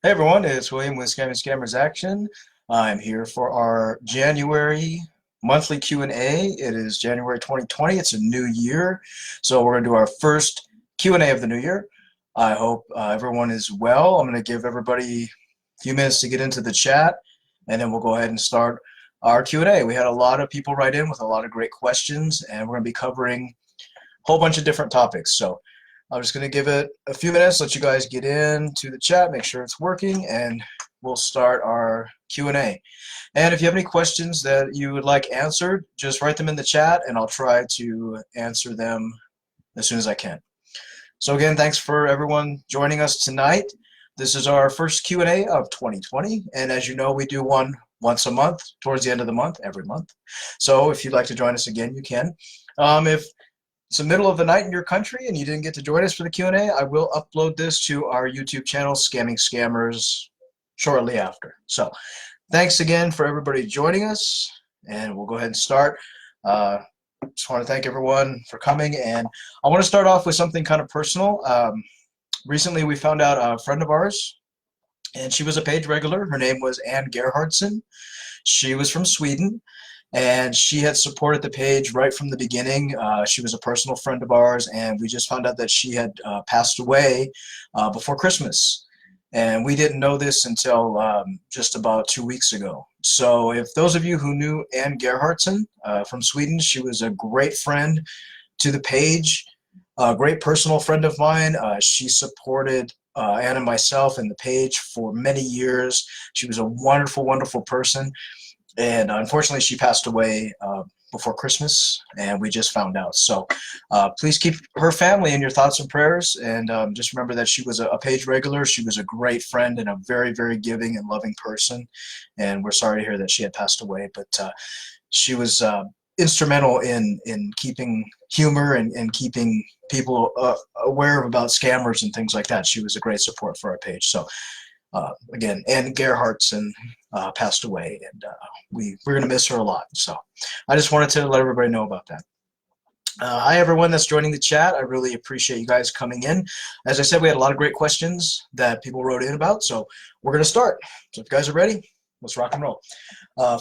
Hey everyone, it's William with Scammers Action. I'm here for our January monthly Q&A. It is January 2020. It's a new year, so we're going to do our first Q&A of the new year. I hope everyone is well. I'm going to give everybody a few minutes to get into the chat, and then we'll go ahead and start our Q&A. We had a lot of people write in with a lot of great questions, and we're going to be covering a whole bunch of different topics. So I'm just going to give it a few minutes, let you guys get into the chat, make sure it's working, and we'll start our Q&A. And if you have any questions that you would like answered, just write them in the chat, and I'll try to answer them as soon as I can. So again, thanks for everyone joining us tonight. This is our first Q&A of 2020, and as you know, we do one once a month, towards the end of the month, every month. So if you'd like to join us again, you can. If it's the middle of the night in your country and you didn't get to join us for the Q&A, I will upload this to our YouTube channel, Scamming Scammers, shortly after. So thanks again for everybody joining us, and we'll go ahead and start. Just want to thank everyone for coming, and I want to start off with something kind of personal. Recently we found out a friend of ours, and she was a page regular. Her name was Ann Gerhardsson. She was from Sweden, and she had supported the page right from the beginning. She was a personal friend of ours, and we just found out that she had passed away before Christmas. And we didn't know this until just about 2 weeks ago. So if those of you who knew Ann Gerhardsson from Sweden, she was a great friend to the page, a great personal friend of mine. She supported Ann and myself and the page for many years. She was a wonderful, wonderful person. And unfortunately, she passed away before Christmas, and we just found out. So please keep her family in your thoughts and prayers, and just remember that she was a page regular. She was a great friend and a very, very giving and loving person, and we're sorry to hear that she had passed away, but she was instrumental in keeping humor and keeping people aware about scammers and things like that. She was a great support for our page. So again, Ann Gerhardsson passed away, and we're going to miss her a lot. So I just wanted to let everybody know about that. Hi, everyone that's joining the chat. I really appreciate you guys coming in. As I said, we had a lot of great questions that people wrote in about, so we're going to start. So if you guys are ready, let's rock and roll.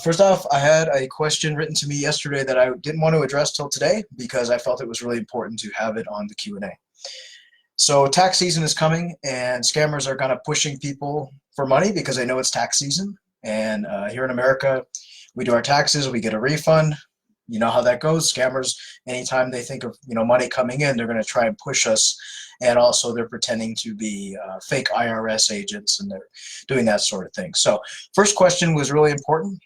First off, I had a question written to me yesterday that I didn't want to address till today because I felt it was really important to have it on the Q&A. So tax season is coming, and scammers are kind of pushing people for money because they know it's tax season. And here in America, we do our taxes, we get a refund. You know how that goes. Scammers, anytime they think of money coming in, they're going to try and push us. And also they're pretending to be fake IRS agents, and they're doing that sort of thing. So first question was really important.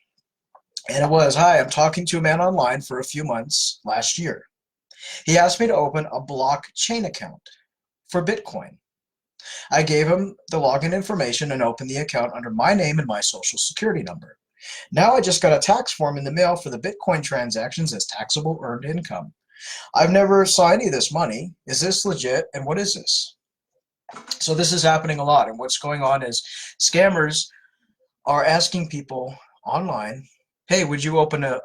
And it was, hi, I'm talking to a man online for a few months last year. He asked me to open a blockchain account for Bitcoin. I gave him the login information and opened the account under my name and my social security number. Now I just got a tax form in the mail for the Bitcoin transactions as taxable earned income. I've never saw any of this money. Is this legit, and what is this? So this is happening a lot, and what's going on is scammers are asking people online, hey, would you open a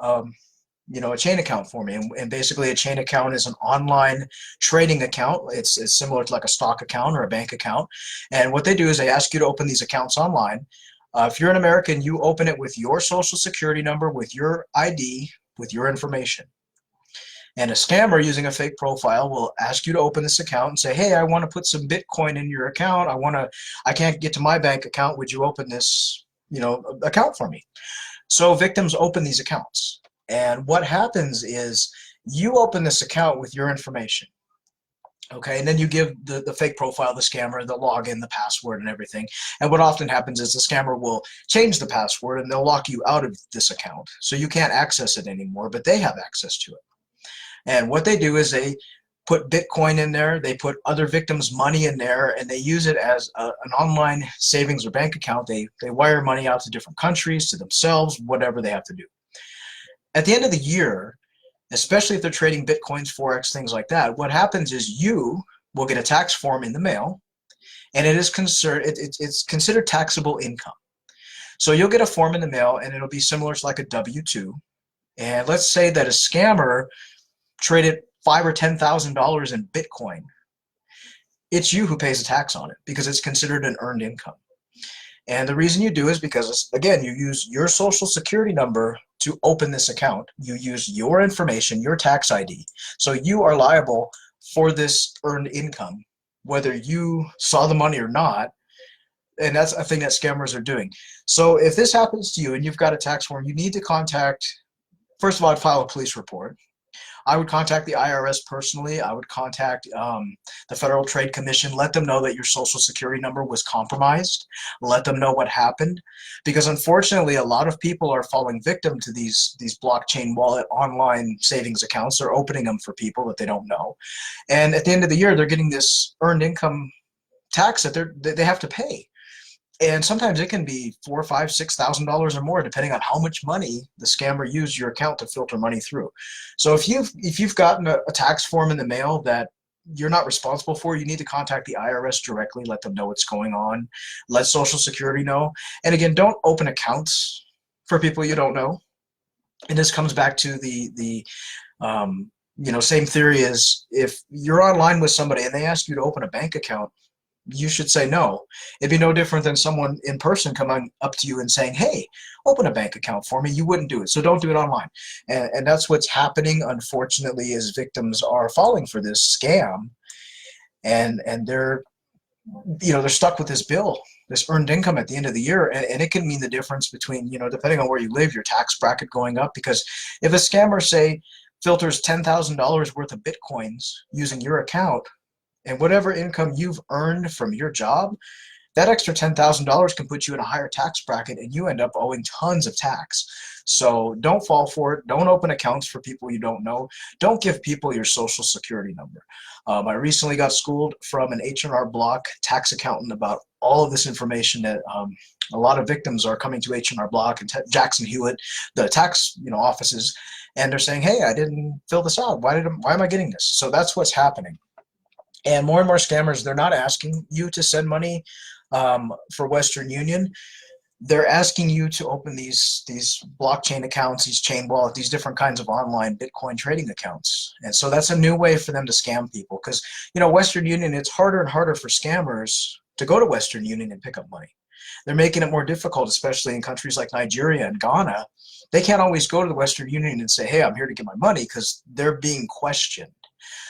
chain account for me? And basically a chain account is an online trading account. It's similar to like a stock account or a bank account. And what they do is they ask you to open these accounts online. If you're an American, you open it with your social security number, with your ID, with your information. And a scammer using a fake profile will ask you to open this account and say, hey, I want to put some Bitcoin in your account. I can't get to my bank account. Would you open this, account for me? So victims open these accounts. And what happens is you open this account with your information, okay? And then you give the fake profile, the scammer, the login, the password, and everything. And what often happens is the scammer will change the password, and they'll lock you out of this account. So you can't access it anymore, but they have access to it. And what they do is they put Bitcoin in there, they put other victims' money in there, and they use it as an online savings or bank account. They wire money out to different countries, to themselves, whatever they have to do. At the end of the year, especially if they're trading Bitcoins, Forex, things like that, what happens is you will get a tax form in the mail, and it's considered taxable income. So you'll get a form in the mail, and it'll be similar to like a W-2. And let's say that a scammer traded $5,000 or $10,000 in Bitcoin. It's you who pays the tax on it because it's considered an earned income. And the reason you do is because, again, you use your social security number to open this account. You use your information, your tax ID. So you are liable for this earned income, whether you saw the money or not. And that's a thing that scammers are doing. So if this happens to you and you've got a tax form, you need to contact, first of all, I'd file a police report. I would contact the IRS personally. I would contact the Federal Trade Commission, let them know that your social security number was compromised, let them know what happened. Because unfortunately, a lot of people are falling victim to these blockchain wallet online savings accounts. They're opening them for people that they don't know. And at the end of the year, they're getting this earned income tax that they have to pay. And sometimes it can be $4,000, $5,000, $6,000 or more, depending on how much money the scammer used your account to filter money through. So if you've gotten a tax form in the mail that you're not responsible for, you need to contact the IRS directly, let them know what's going on, let Social Security know. And again, don't open accounts for people you don't know. And this comes back to the same theory as if you're online with somebody and they ask you to open a bank account, you should say no. It'd be no different than someone in person coming up to you and saying, hey, open a bank account for me. You wouldn't do it. So don't do it online. And that's what's happening, unfortunately, is victims are falling for this scam. And they're stuck with this bill, this earned income at the end of the year. And it can mean the difference between, depending on where you live, your tax bracket going up. Because if a scammer, say, filters $10,000 worth of Bitcoins using your account, and whatever income you've earned from your job, that extra $10,000 can put you in a higher tax bracket and you end up owing tons of tax. So don't fall for it. Don't open accounts for people you don't know. Don't give people your social security number. I recently got schooled from an H&R Block tax accountant about all of this information that a lot of victims are coming to H&R Block and Jackson Hewitt, the tax offices, and they're saying, hey, I didn't fill this out. Why am I getting this? So that's what's happening. And more scammers, they're not asking you to send money for Western Union. They're asking you to open these blockchain accounts, these chain wallet, these different kinds of online Bitcoin trading accounts. And so that's a new way for them to scam people because, Western Union, it's harder and harder for scammers to go to Western Union and pick up money. They're making it more difficult, especially in countries like Nigeria and Ghana. They can't always go to the Western Union and say, hey, I'm here to get my money because they're being questioned.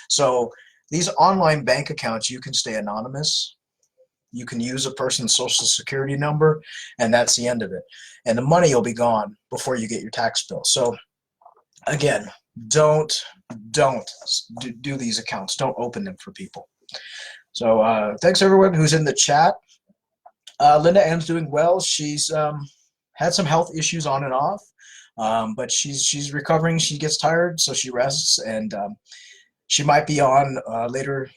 So these online bank accounts, you can stay anonymous. You can use a person's social security number, and that's the end of it. And the money will be gone before you get your tax bill. So again, don't do these accounts. Don't open them for people. So thanks everyone who's in the chat. Linda Ann's doing well. She's had some health issues on and off, but she's recovering. She gets tired, so she rests, and she might be on later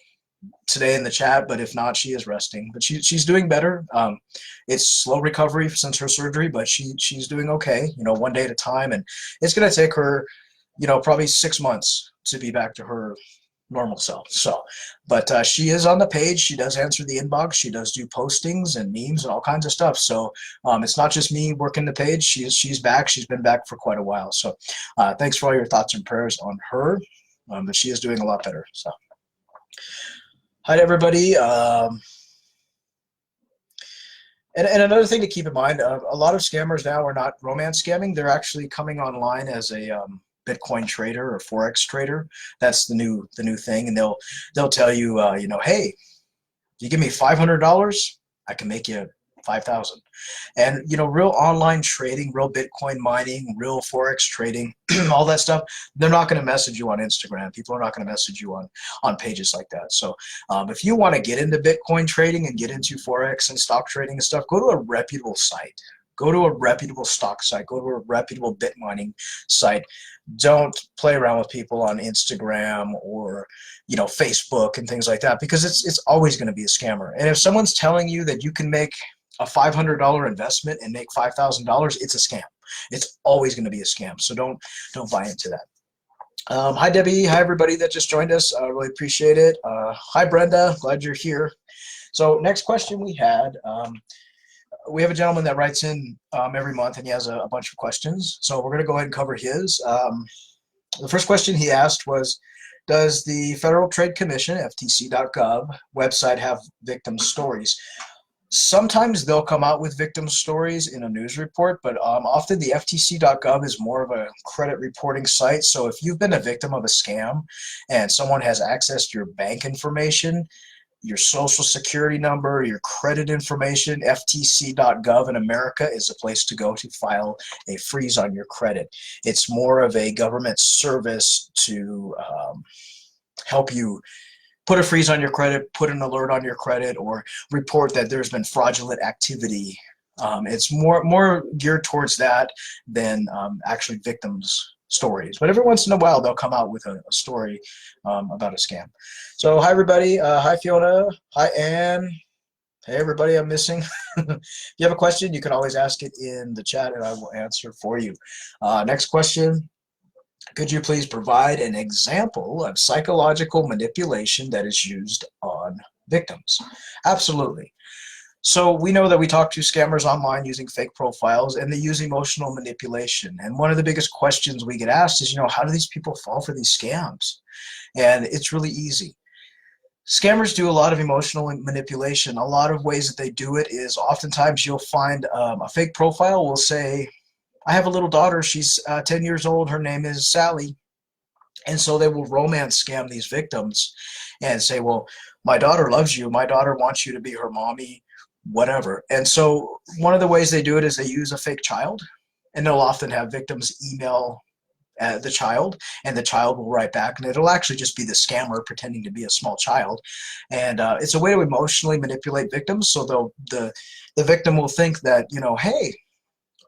today in the chat, but if not, she is resting. But she's doing better. It's slow recovery since her surgery, but she's doing okay, one day at a time. And it's going to take her, probably 6 months to be back to her normal self. So, but she is on the page. She does answer the inbox. She does do postings and memes and all kinds of stuff. So it's not just me working the page. She's back. She's been back for quite a while. So thanks for all your thoughts and prayers on her. But she is doing a lot better. So, hi to everybody. And another thing to keep in mind: a lot of scammers now are not romance scamming. They're actually coming online as a Bitcoin trader or Forex trader. That's the new thing, and they'll tell you, hey, if you give me $500, I can make you 5,000. And real online trading, real Bitcoin mining, real Forex trading, all that stuff, they're not going to message you on Instagram. People are not going to message you on pages like that. So if you want to get into Bitcoin trading and get into Forex and stock trading and stuff, go to a reputable site. Go to a reputable stock site. Go to a reputable bit mining site. Don't play around with people on Instagram or Facebook and things like that, because it's always going to be a scammer. And if someone's telling you that you can make a $500 investment and make $5,000, it's a scam. It's always going to be a scam. So don't buy into that. Hi Debbie. Hi everybody that just joined us. I really appreciate it. Hi Brenda. Glad you're here. So next question we had. We have a gentleman that writes in every month, and he has a bunch of questions. So we're going to go ahead and cover his. The first question he asked was, does the Federal Trade Commission, FTC.gov, website have victim stories? Sometimes they'll come out with victim stories in a news report, but often the FTC.gov is more of a credit reporting site. So if you've been a victim of a scam and someone has accessed your bank information, your social security number, your credit information, FTC.gov in America is a place to go to file a freeze on your credit. It's more of a government service to help you put a freeze on your credit, put an alert on your credit, or report that there's been fraudulent activity. It's more geared towards that than actually victims' stories. But every once in a while, they'll come out with a story about a scam. So hi, everybody. Hi, Fiona. Hi, Anne. Hey, everybody, I'm missing. If you have a question, you can always ask it in the chat, and I will answer for you. Next question. Could you please provide an example of psychological manipulation that is used on victims? Absolutely. So we know that we talk to scammers online using fake profiles, and they use emotional manipulation. And one of the biggest questions we get asked is, how do these people fall for these scams? And it's really easy. Scammers do a lot of emotional manipulation. A lot of ways that they do it is oftentimes you'll find a fake profile will say, I have a little daughter, she's 10 years old, her name is Sally. And so they will romance scam these victims and say, well, my daughter loves you, my daughter wants you to be her mommy, whatever. And so one of the ways they do it is they use a fake child, and they'll often have victims email the child, and the child will write back, and it'll actually just be the scammer pretending to be a small child. And it's a way to emotionally manipulate victims. So the victim will think that, hey,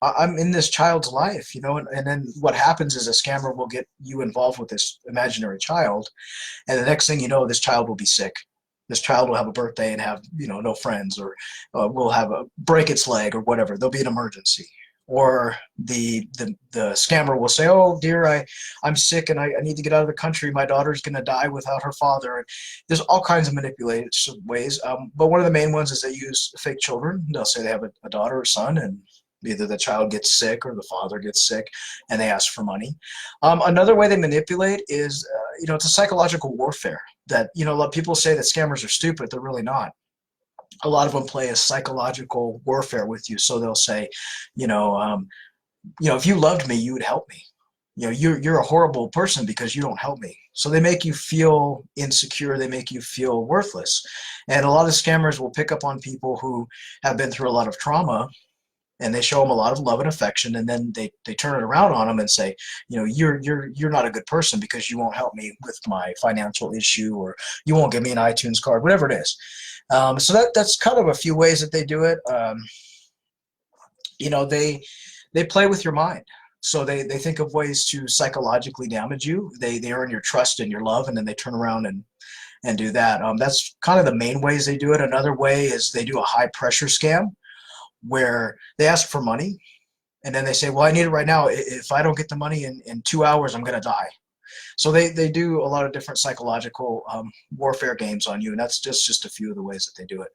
I'm in this child's life, and then what happens is a scammer will get you involved with this imaginary child, and the next thing you know, this child will be sick. This child will have a birthday and have, no friends, or will have a break its leg or whatever. There'll be an emergency. Or the scammer will say, oh dear, I'm sick and I need to get out of the country. My daughter's going to die without her father. And there's all kinds of manipulative ways. But one of the main ones is they use fake children. They'll say they have a daughter or son, and either the child gets sick or the father gets sick, and they ask for money. Another way they manipulate is, it's a psychological warfare that, a lot of people say that scammers are stupid. They're really not. A lot of them play a psychological warfare with you. So they'll say, if you loved me, you would help me. You're a horrible person because you don't help me. So they make you feel insecure. They make you feel worthless. And a lot of scammers will pick up on people who have been through a lot of trauma, and they show them a lot of love and affection, and then they turn it around on them and say, you're not a good person because you won't help me with my financial issue, or you won't give me an iTunes card, whatever it is. So that's kind of a few ways that they do it. They play with your mind. So they think of ways to psychologically damage you. They earn your trust and your love, and then they turn around and do that. That's kind of the main ways they do it. Another way is they do a high pressure scam, where they ask for money, and then they say, well, I need it right now. If I don't get the money in 2 hours, I'm going to die. So they do a lot of different psychological warfare games on you, and that's just a few of the ways that they do it.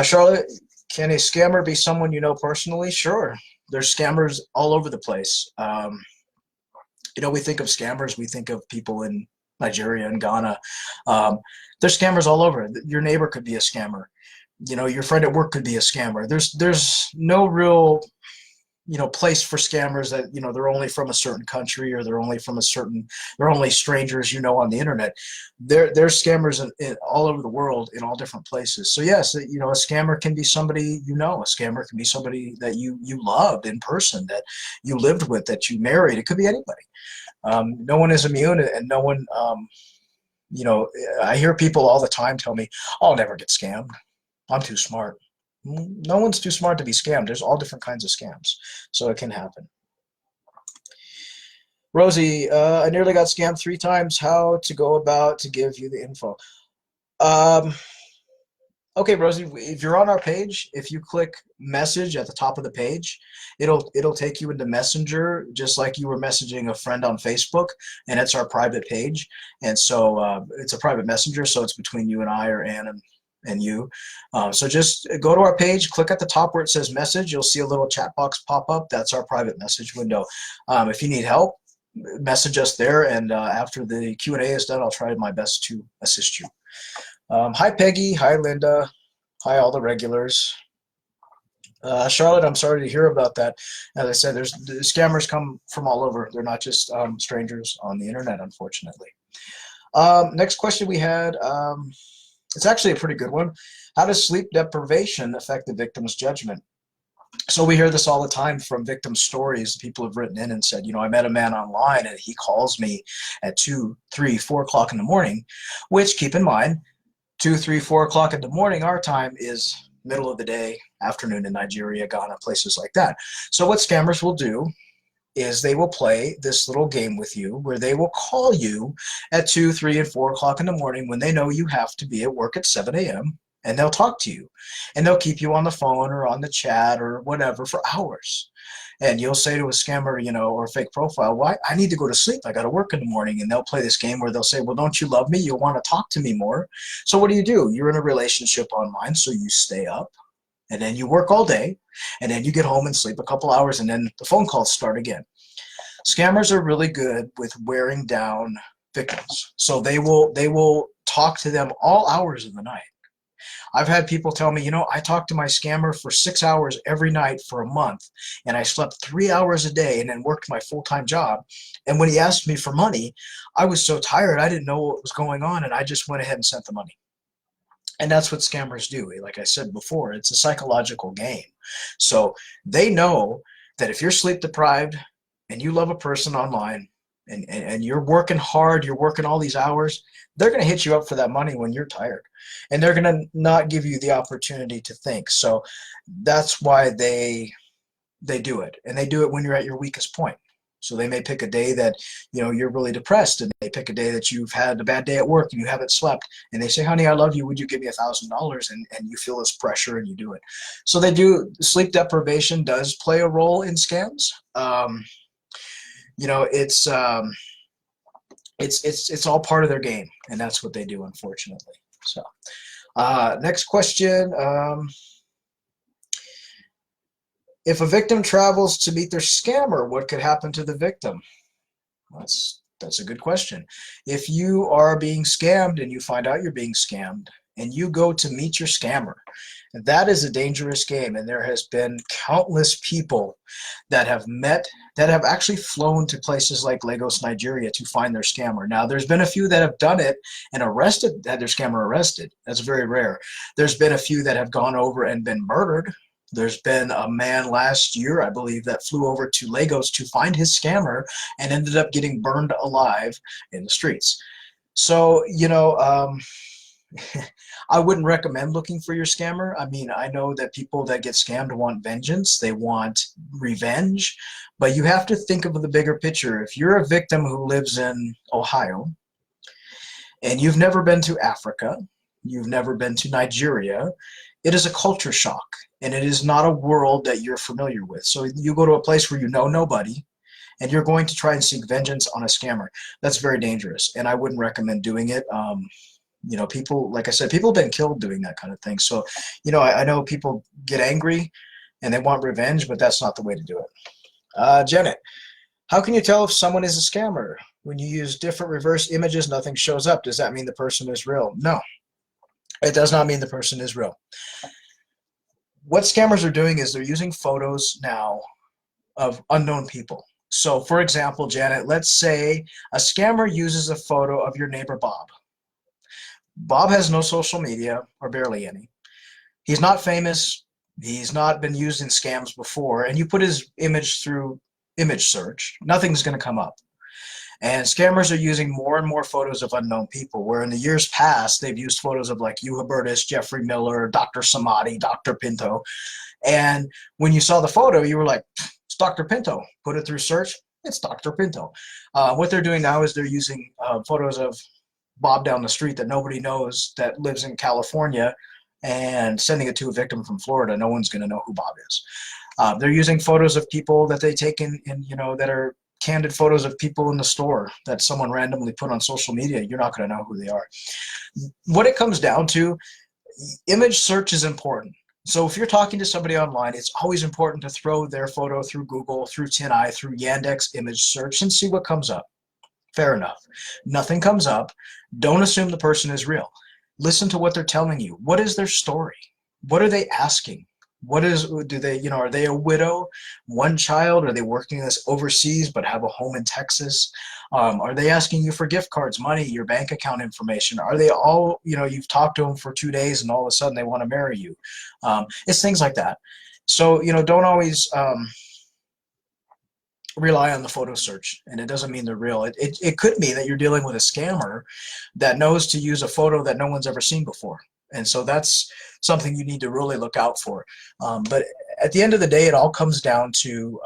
Charlotte, can a scammer be someone you know personally? Sure. There's scammers all over the place. We think of scammers, we think of people in Nigeria and Ghana. There's scammers all over. Your neighbor could be a scammer. Your friend at work could be a scammer. There's no real, place for scammers that, they're only from a certain country, or they're only strangers, on the internet. There's scammers all over the world in all different places. So yes, a scammer can be somebody, a scammer can be somebody that you loved in person, that you lived with, that you married. It could be anybody. No one is immune, and no one, I hear people all the time tell me, I'll never get scammed. I'm too smart. No one's too smart to be scammed. There's all different kinds of scams, so it can happen. Rosie, I nearly got scammed 3 times. How to go about to give you the info? Okay, Rosie, if you're on our page, if you click message at the top of the page, it'll take you into Messenger, just like you were messaging a friend on Facebook, and it's our private page. And so it's a private messenger, so it's between you and I, or Ann and you. So just go to our page, click at the top where it says message. You'll see a little chat box pop up. That's our private message window. If you need help, message us there, and after the Q&A is done, I'll try my best to assist you. Hi, Peggy. Hi, Linda. Hi, all the regulars. Charlotte, I'm sorry to hear about that. As I said, the scammers come from all over. They're not just strangers on the internet, unfortunately. Next question we had, it's actually a pretty good one. How does sleep deprivation affect the victim's judgment? So we hear this all the time from victim stories. People have written in and said, I met a man online and he calls me at 2, 3, 4 o'clock in the morning, which, keep in mind, 2, 3, 4 o'clock in the morning, our time is middle of the day, afternoon in Nigeria, Ghana, places like that. So what scammers will do is they will play this little game with you where they will call you at 2, 3, and 4 o'clock in the morning when they know you have to be at work at 7 a.m. and they'll talk to you. And they'll keep you on the phone or on the chat or whatever for hours. And you'll say to a scammer, or a fake profile, why? I need to go to sleep. I got to work in the morning. And they'll play this game where they'll say, well, don't you love me? You'll want to talk to me more. So what do? You're in a relationship online, so you stay up. And then you work all day. And then you get home and sleep a couple hours. And then the phone calls start again. Scammers are really good with wearing down victims. So they will talk to them all hours of the night. I've had people tell me, I talked to my scammer for 6 hours every night for a month, and I slept 3 hours a day and then worked my full-time job. And when he asked me for money, I was so tired, I didn't know what was going on, and I just went ahead and sent the money. And that's what scammers do. Like I said before, it's a psychological game. So they know that if you're sleep deprived and you love a person online, and you're working hard, you're working all these hours, they're going to hit you up for that money when you're tired. And they're going to not give you the opportunity to think. So that's why they do it. And they do it when you're at your weakest point. So they may pick a day that, you're really depressed, and they pick a day that you've had a bad day at work and you haven't slept. And they say, honey, I love you. Would you give me $1,000? And you feel this pressure and you do it. So they do. Sleep deprivation does play a role in scams. It's all part of their game, and that's what they do, unfortunately. So next question. If a victim travels to meet their scammer, what could happen to the victim? That's a good question. If you are being scammed and you find out you're being scammed and you go to meet your scammer, that is a dangerous game. And there has been countless people that have actually flown to places like Lagos, Nigeria to find their scammer. Now, there's been a few that have done it and had their scammer arrested. That's very rare. There's been a few that have gone over and been murdered. There's been a man last year, I believe, that flew over to Lagos to find his scammer and ended up getting burned alive in the streets. So, I wouldn't recommend looking for your scammer. I mean, I know that people that get scammed want vengeance. They want revenge. But you have to think of the bigger picture. If you're a victim who lives in Ohio and you've never been to Africa, you've never been to Nigeria, it is a culture shock. And it is not a world that you're familiar with. So you go to a place where you know nobody, and you're going to try and seek vengeance on a scammer. That's very dangerous, and I wouldn't recommend doing it. People, like I said, people have been killed doing that kind of thing. So, I know people get angry and they want revenge, but that's not the way to do it. Janet, how can you tell if someone is a scammer? When you use different reverse images, nothing shows up. Does that mean the person is real? No, it does not mean the person is real. What scammers are doing is they're using photos now of unknown people. So, for example, Janet, let's say a scammer uses a photo of your neighbor, Bob. Bob has no social media, or barely any. He's not famous. He's not been used in scams before. And you put his image through image search, nothing's going to come up. And scammers are using more and more photos of unknown people, where in the years past, they've used photos of like Hugh Hubertus, Jeffrey Miller, Dr. Samadi, Dr. Pinto. And when you saw the photo, you were like, it's Dr. Pinto. Put it through search, it's Dr. Pinto. What they're doing now is they're using photos of Bob down the street that nobody knows that lives in California and sending it to a victim from Florida. No one's going to know who Bob is. They're using photos of people that they take in that are candid photos of people in the store that someone randomly put on social media. You're not going to know who they are. What it comes down to, image search is important. So if you're talking to somebody online, it's always important to throw their photo through Google, through TinEye, through Yandex image search and see what comes up. Fair enough. Nothing comes up. Don't assume the person is real. Listen to what they're telling you. What is their story? What are they asking? Do they, are they a widow, one child? Are they working this overseas but have a home in Texas? Are they asking you for gift cards, money, your bank account information? Are they all, you've talked to them for 2 days and all of a sudden they want to marry you? It's things like that. So, don't always rely on the photo search, and it doesn't mean they're real. It could mean that you're dealing with a scammer that knows to use a photo that no one's ever seen before. And so that's something you need to really look out for. But at the end of the day, it all comes down to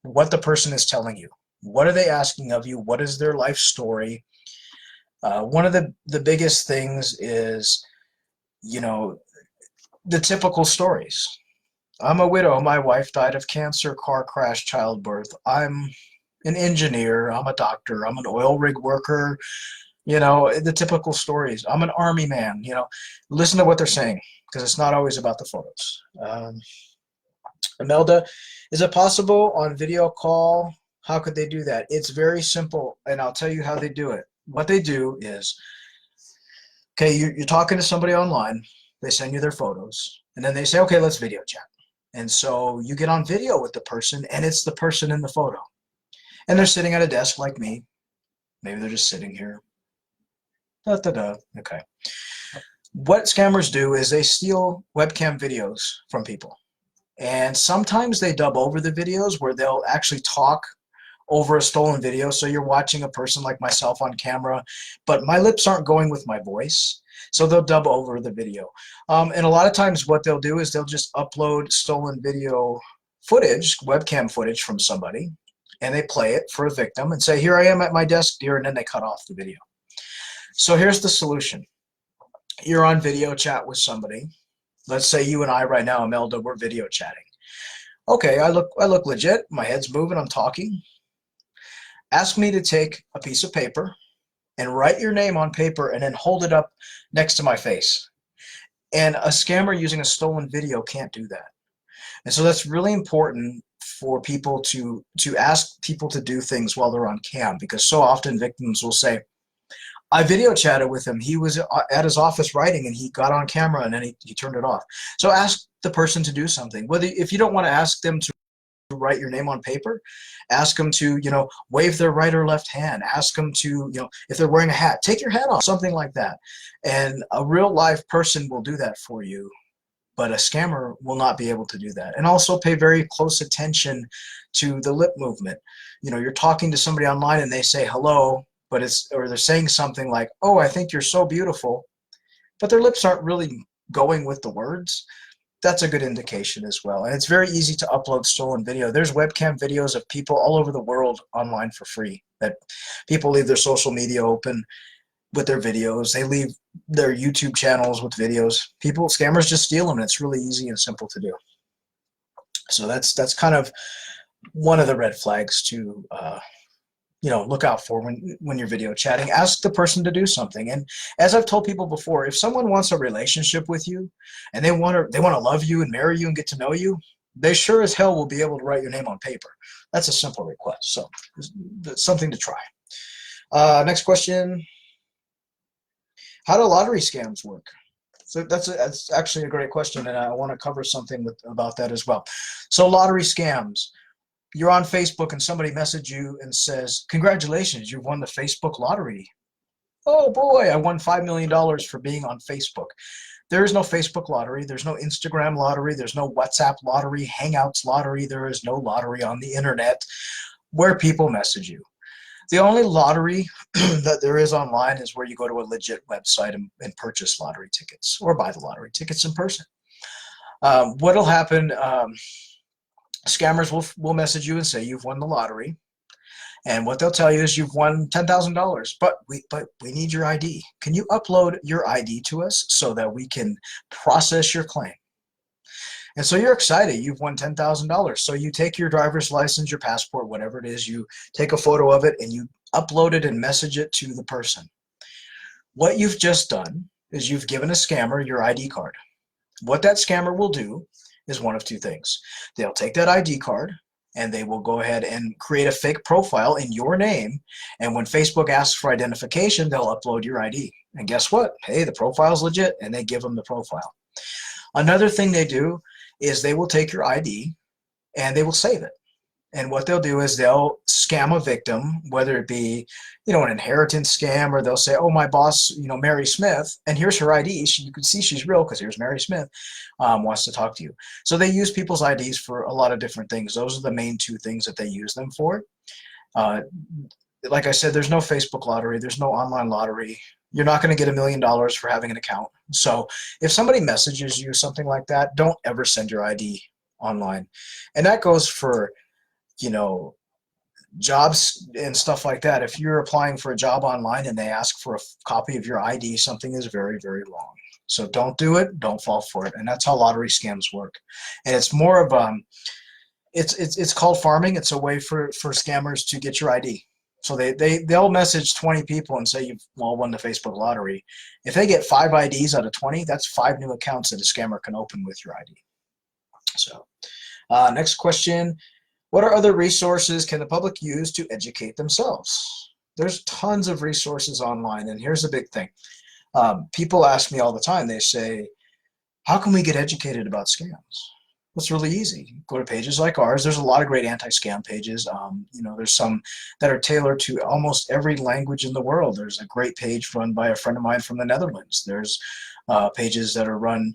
what the person is telling you. What are they asking of you? What is their life story? One of the biggest things is, the typical stories. I'm a widow. My wife died of cancer, car crash, childbirth. I'm an engineer. I'm a doctor. I'm an oil rig worker. The typical stories. I'm an army man. Listen to what they're saying, because it's not always about the photos. Imelda, is it possible on video call? How could they do that? It's very simple, and I'll tell you how they do it. What they do is, okay, you're talking to somebody online. They send you their photos, and then they say, okay, let's video chat. And so you get on video with the person, and it's the person in the photo. And they're sitting at a desk like me. Maybe they're just sitting here. Okay. What scammers do is they steal webcam videos from people. And sometimes they dub over the videos where they'll actually talk over a stolen video. So you're watching a person like myself on camera, but my lips aren't going with my voice. So they'll dub over the video. And a lot of times what they'll do is they'll just upload stolen video footage, webcam footage from somebody, and they play it for a victim and say, here I am at my desk, dear, and then they cut off the video. So here's the solution. You're on video chat with somebody. Let's say you and I right now, Imelda, we're video chatting. Okay, I look legit. My head's moving. I'm talking. Ask me to take a piece of paper and write your name on paper and then hold it up next to my face. And a scammer using a stolen video can't do that. And so that's really important for people to ask people to do things while they're on cam, because so often victims will say, I video chatted with him. He was at his office writing and he got on camera and then he turned it off. So ask the person to do something. If you don't want to ask them to write your name on paper, ask them to, wave their right or left hand. Ask them to, if they're wearing a hat, take your hat off, something like that. And a real live person will do that for you, but a scammer will not be able to do that. And also pay very close attention to the lip movement. You're talking to somebody online and they say hello, but they're saying something like, oh, I think you're so beautiful, but their lips aren't really going with the words. That's a good indication as well. And it's very easy to upload stolen video. There's webcam videos of people all over the world online for free, that people leave their social media open with their videos. They leave their YouTube channels with videos. Scammers just steal them, and it's really easy and simple to do. So that's kind of one of the red flags to look out for when you're video chatting. Ask the person to do something. And as I've told people before, if someone wants a relationship with you and they want to love you and marry you and get to know you, they sure as hell will be able to write your name on paper. That's a simple request. So it's something to try. Next question. How do lottery scams work? So that's actually a great question, and I want to cover something about that as well. So lottery scams. You're on Facebook and somebody messages you and says, congratulations, you've won the Facebook lottery. Oh boy, I won $5 million for being on Facebook. There is no Facebook lottery. There's no Instagram lottery. There's no WhatsApp lottery, Hangouts lottery. There is no lottery on the internet where people message you. The only lottery that there is online is where you go to a legit website and purchase lottery tickets or buy the lottery tickets in person. What'll happen, scammers will message you and say you've won the lottery, and what they'll tell you is you've won $10,000, but we need your ID. Can you upload your ID to us so that we can process your claim? And so you're excited, you've won $10,000. So you take your driver's license, your passport, whatever it is, you take a photo of it and you upload it and message it to the person. What you've just done is you've given a scammer your ID card. What that scammer will do is one of two things. They'll take that ID card and they will go ahead and create a fake profile in your name. And when Facebook asks for identification, they'll upload your ID. And guess what? Hey, the profile's legit, and they give them the profile. Another thing they do is they will take your ID and they will save it. And what they'll do is they'll scam a victim, whether it be, an inheritance scam, or they'll say, "Oh, my boss, Mary Smith, and here's her ID. You can see she's real because here's Mary Smith, wants to talk to you." So they use people's IDs for a lot of different things. Those are the main two things that they use them for. Uh, like I said, there's no Facebook lottery. There's no online lottery. You're not going to get $1 million for having an account. So if somebody messages you something like that, don't ever send your ID online. And that goes for, jobs and stuff like that. If you're applying for a job online and they ask for a copy of your ID, something is very, very wrong. So don't do it. Don't fall for it. And that's how lottery scams work. And it's more of it's called farming. It's a way for scammers to get your ID. So they'll message 20 people and say you've all won the Facebook lottery. If they get 5 IDs out of 20, that's 5 new accounts that a scammer can open with your ID. So next question. What are other resources can the public use to educate themselves? There's tons of resources online, and here's the big thing. People ask me all the time, they say, how can we get educated about scams? Well, it's really easy. Go to pages like ours. There's a lot of great anti-scam pages. There's some that are tailored to almost every language in the world. There's a great page run by a friend of mine from the Netherlands. There's pages that are run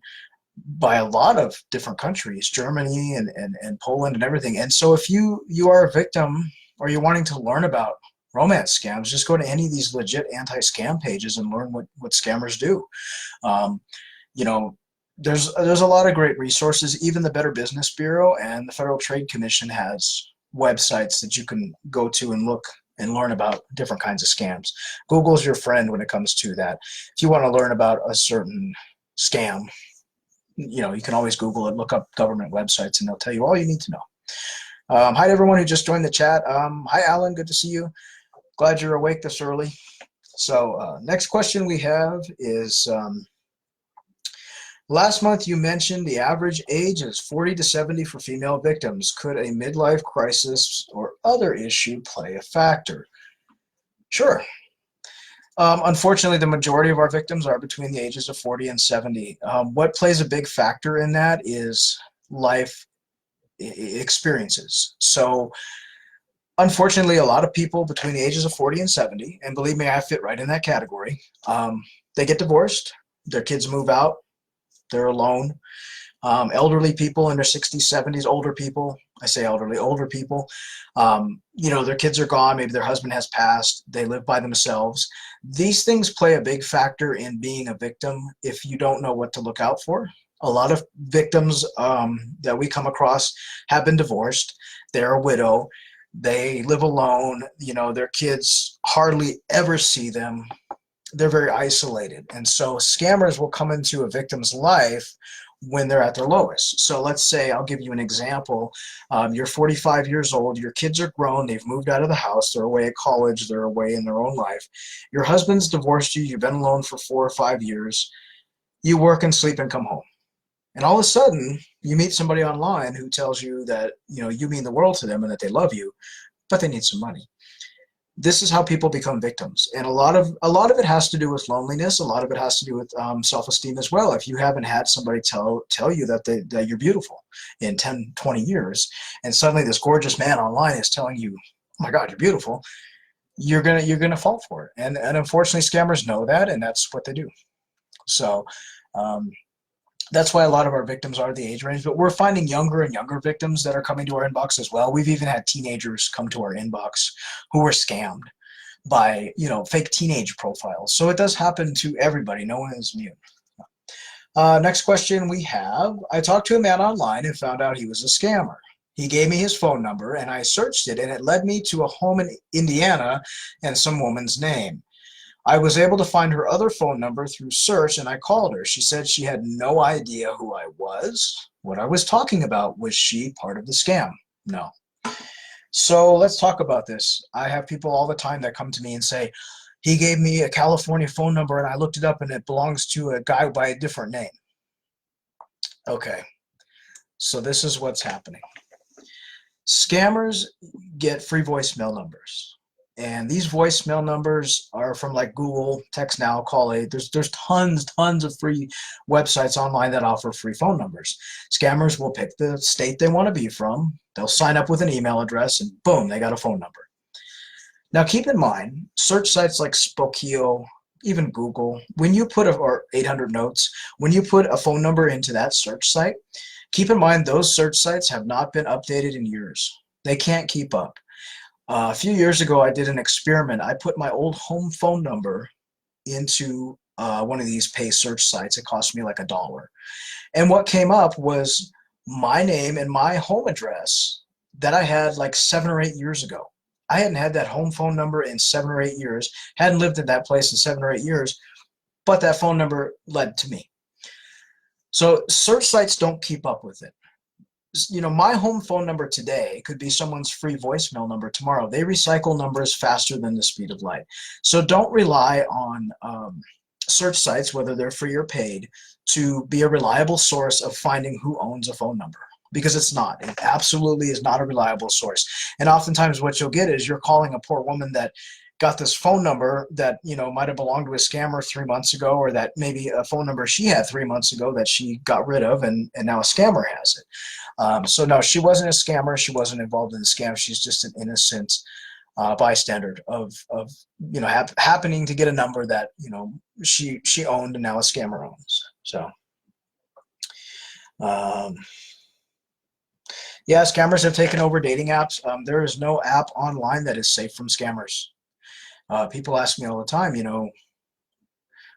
by a lot of different countries, Germany and Poland and everything. And so if you are a victim or you're wanting to learn about romance scams, just go to any of these legit anti-scam pages and learn what scammers do. There's a lot of great resources. Even the Better Business Bureau and the Federal Trade Commission has websites that you can go to and look and learn about different kinds of scams. Google's your friend when it comes to that. If you want to learn about a certain scam, you can always Google it, look up government websites, and they'll tell you all you need to know. Hi to everyone who just joined the chat. Hi, Alan. Good to see you. Glad you're awake this early. So next question we have is, last month you mentioned the average age is 40 to 70 for female victims. Could a midlife crisis or other issue play a factor? Sure. Unfortunately, the majority of our victims are between the ages of 40 and 70. What plays a big factor in that is life experiences. So unfortunately, a lot of people between the ages of 40 and 70, and believe me, I fit right in that category, they get divorced, their kids move out, they're alone. Elderly people in their 60s, 70s, older people, I say elderly, older people, their kids are gone, maybe their husband has passed, they live by themselves. These things play a big factor in being a victim if you don't know what to look out for. A lot of victims that we come across have been divorced, they're a widow, they live alone, their kids hardly ever see them. They're very isolated. And so scammers will come into a victim's life when they're at their lowest. So let's say, I'll give you an example. You're 45 years old, your kids are grown, they've moved out of the house, they're away at college, they're away in their own life. Your husband's divorced you, you've been alone for 4 or 5 years, you work and sleep and come home. And all of a sudden, you meet somebody online who tells you that, you mean the world to them and that they love you, but they need some money. This is how people become victims, and a lot of it has to do with loneliness. A lot of it has to do with self-esteem as well. If you haven't had somebody tell you that you're beautiful in 10, 20 years, and suddenly this gorgeous man online is telling you, "Oh my God, you're beautiful," you're gonna fall for it. And unfortunately, scammers know that, and that's what they do. So that's why a lot of our victims are the age range, but we're finding younger and younger victims that are coming to our inbox as well. We've even had teenagers come to our inbox who were scammed by, fake teenage profiles. So it does happen to everybody. No one is immune. Next question we have, I talked to a man online and found out he was a scammer. He gave me his phone number and I searched it, and it led me to a home in Indiana and some woman's name. I was able to find her other phone number through search, and I called her. She said she had no idea who I was, what I was talking about. Was she part of the scam? No. So let's talk about this. I have people all the time that come to me and say, he gave me a California phone number and I looked it up and it belongs to a guy by a different name. Okay, so this is what's happening. Scammers get free voicemail numbers. And these voicemail numbers are from like Google, Text Now, Call 8. There's tons of free websites online that offer free phone numbers. Scammers will pick the state they want to be from. They'll sign up with an email address and boom, they got a phone number. Now keep in mind, search sites like Spokeo, even Google, when you put or 800 Notes, when you put a phone number into that search site, keep in mind those search sites have not been updated in years. They can't keep up. A few years ago, I did an experiment. I put my old home phone number into one of these pay search sites. It cost me like $1. And what came up was my name and my home address that I had like 7 or 8 years ago. I hadn't had that home phone number in 7 or 8 years, hadn't lived in that place in 7 or 8 years, but that phone number led to me. So search sites don't keep up with it. You know, my home phone number today could be someone's free voicemail number tomorrow. They recycle numbers faster than the speed of light. So don't rely on search sites, whether they're free or paid, to be a reliable source of finding who owns a phone number, because it's not. It absolutely is not a reliable source. And oftentimes what you'll get is you're calling a poor woman that got this phone number that, you know, might have belonged to a scammer 3 months ago, or that maybe a phone number she had 3 months ago that she got rid of, and now a scammer has it. So no, she wasn't a scammer. She wasn't involved in the scam. She's just an innocent bystander of you know, happening to get a number that, you know, she owned and now a scammer owns. So yeah, scammers have taken over dating apps. There is no app online that is safe from scammers. People ask me all the time, you know,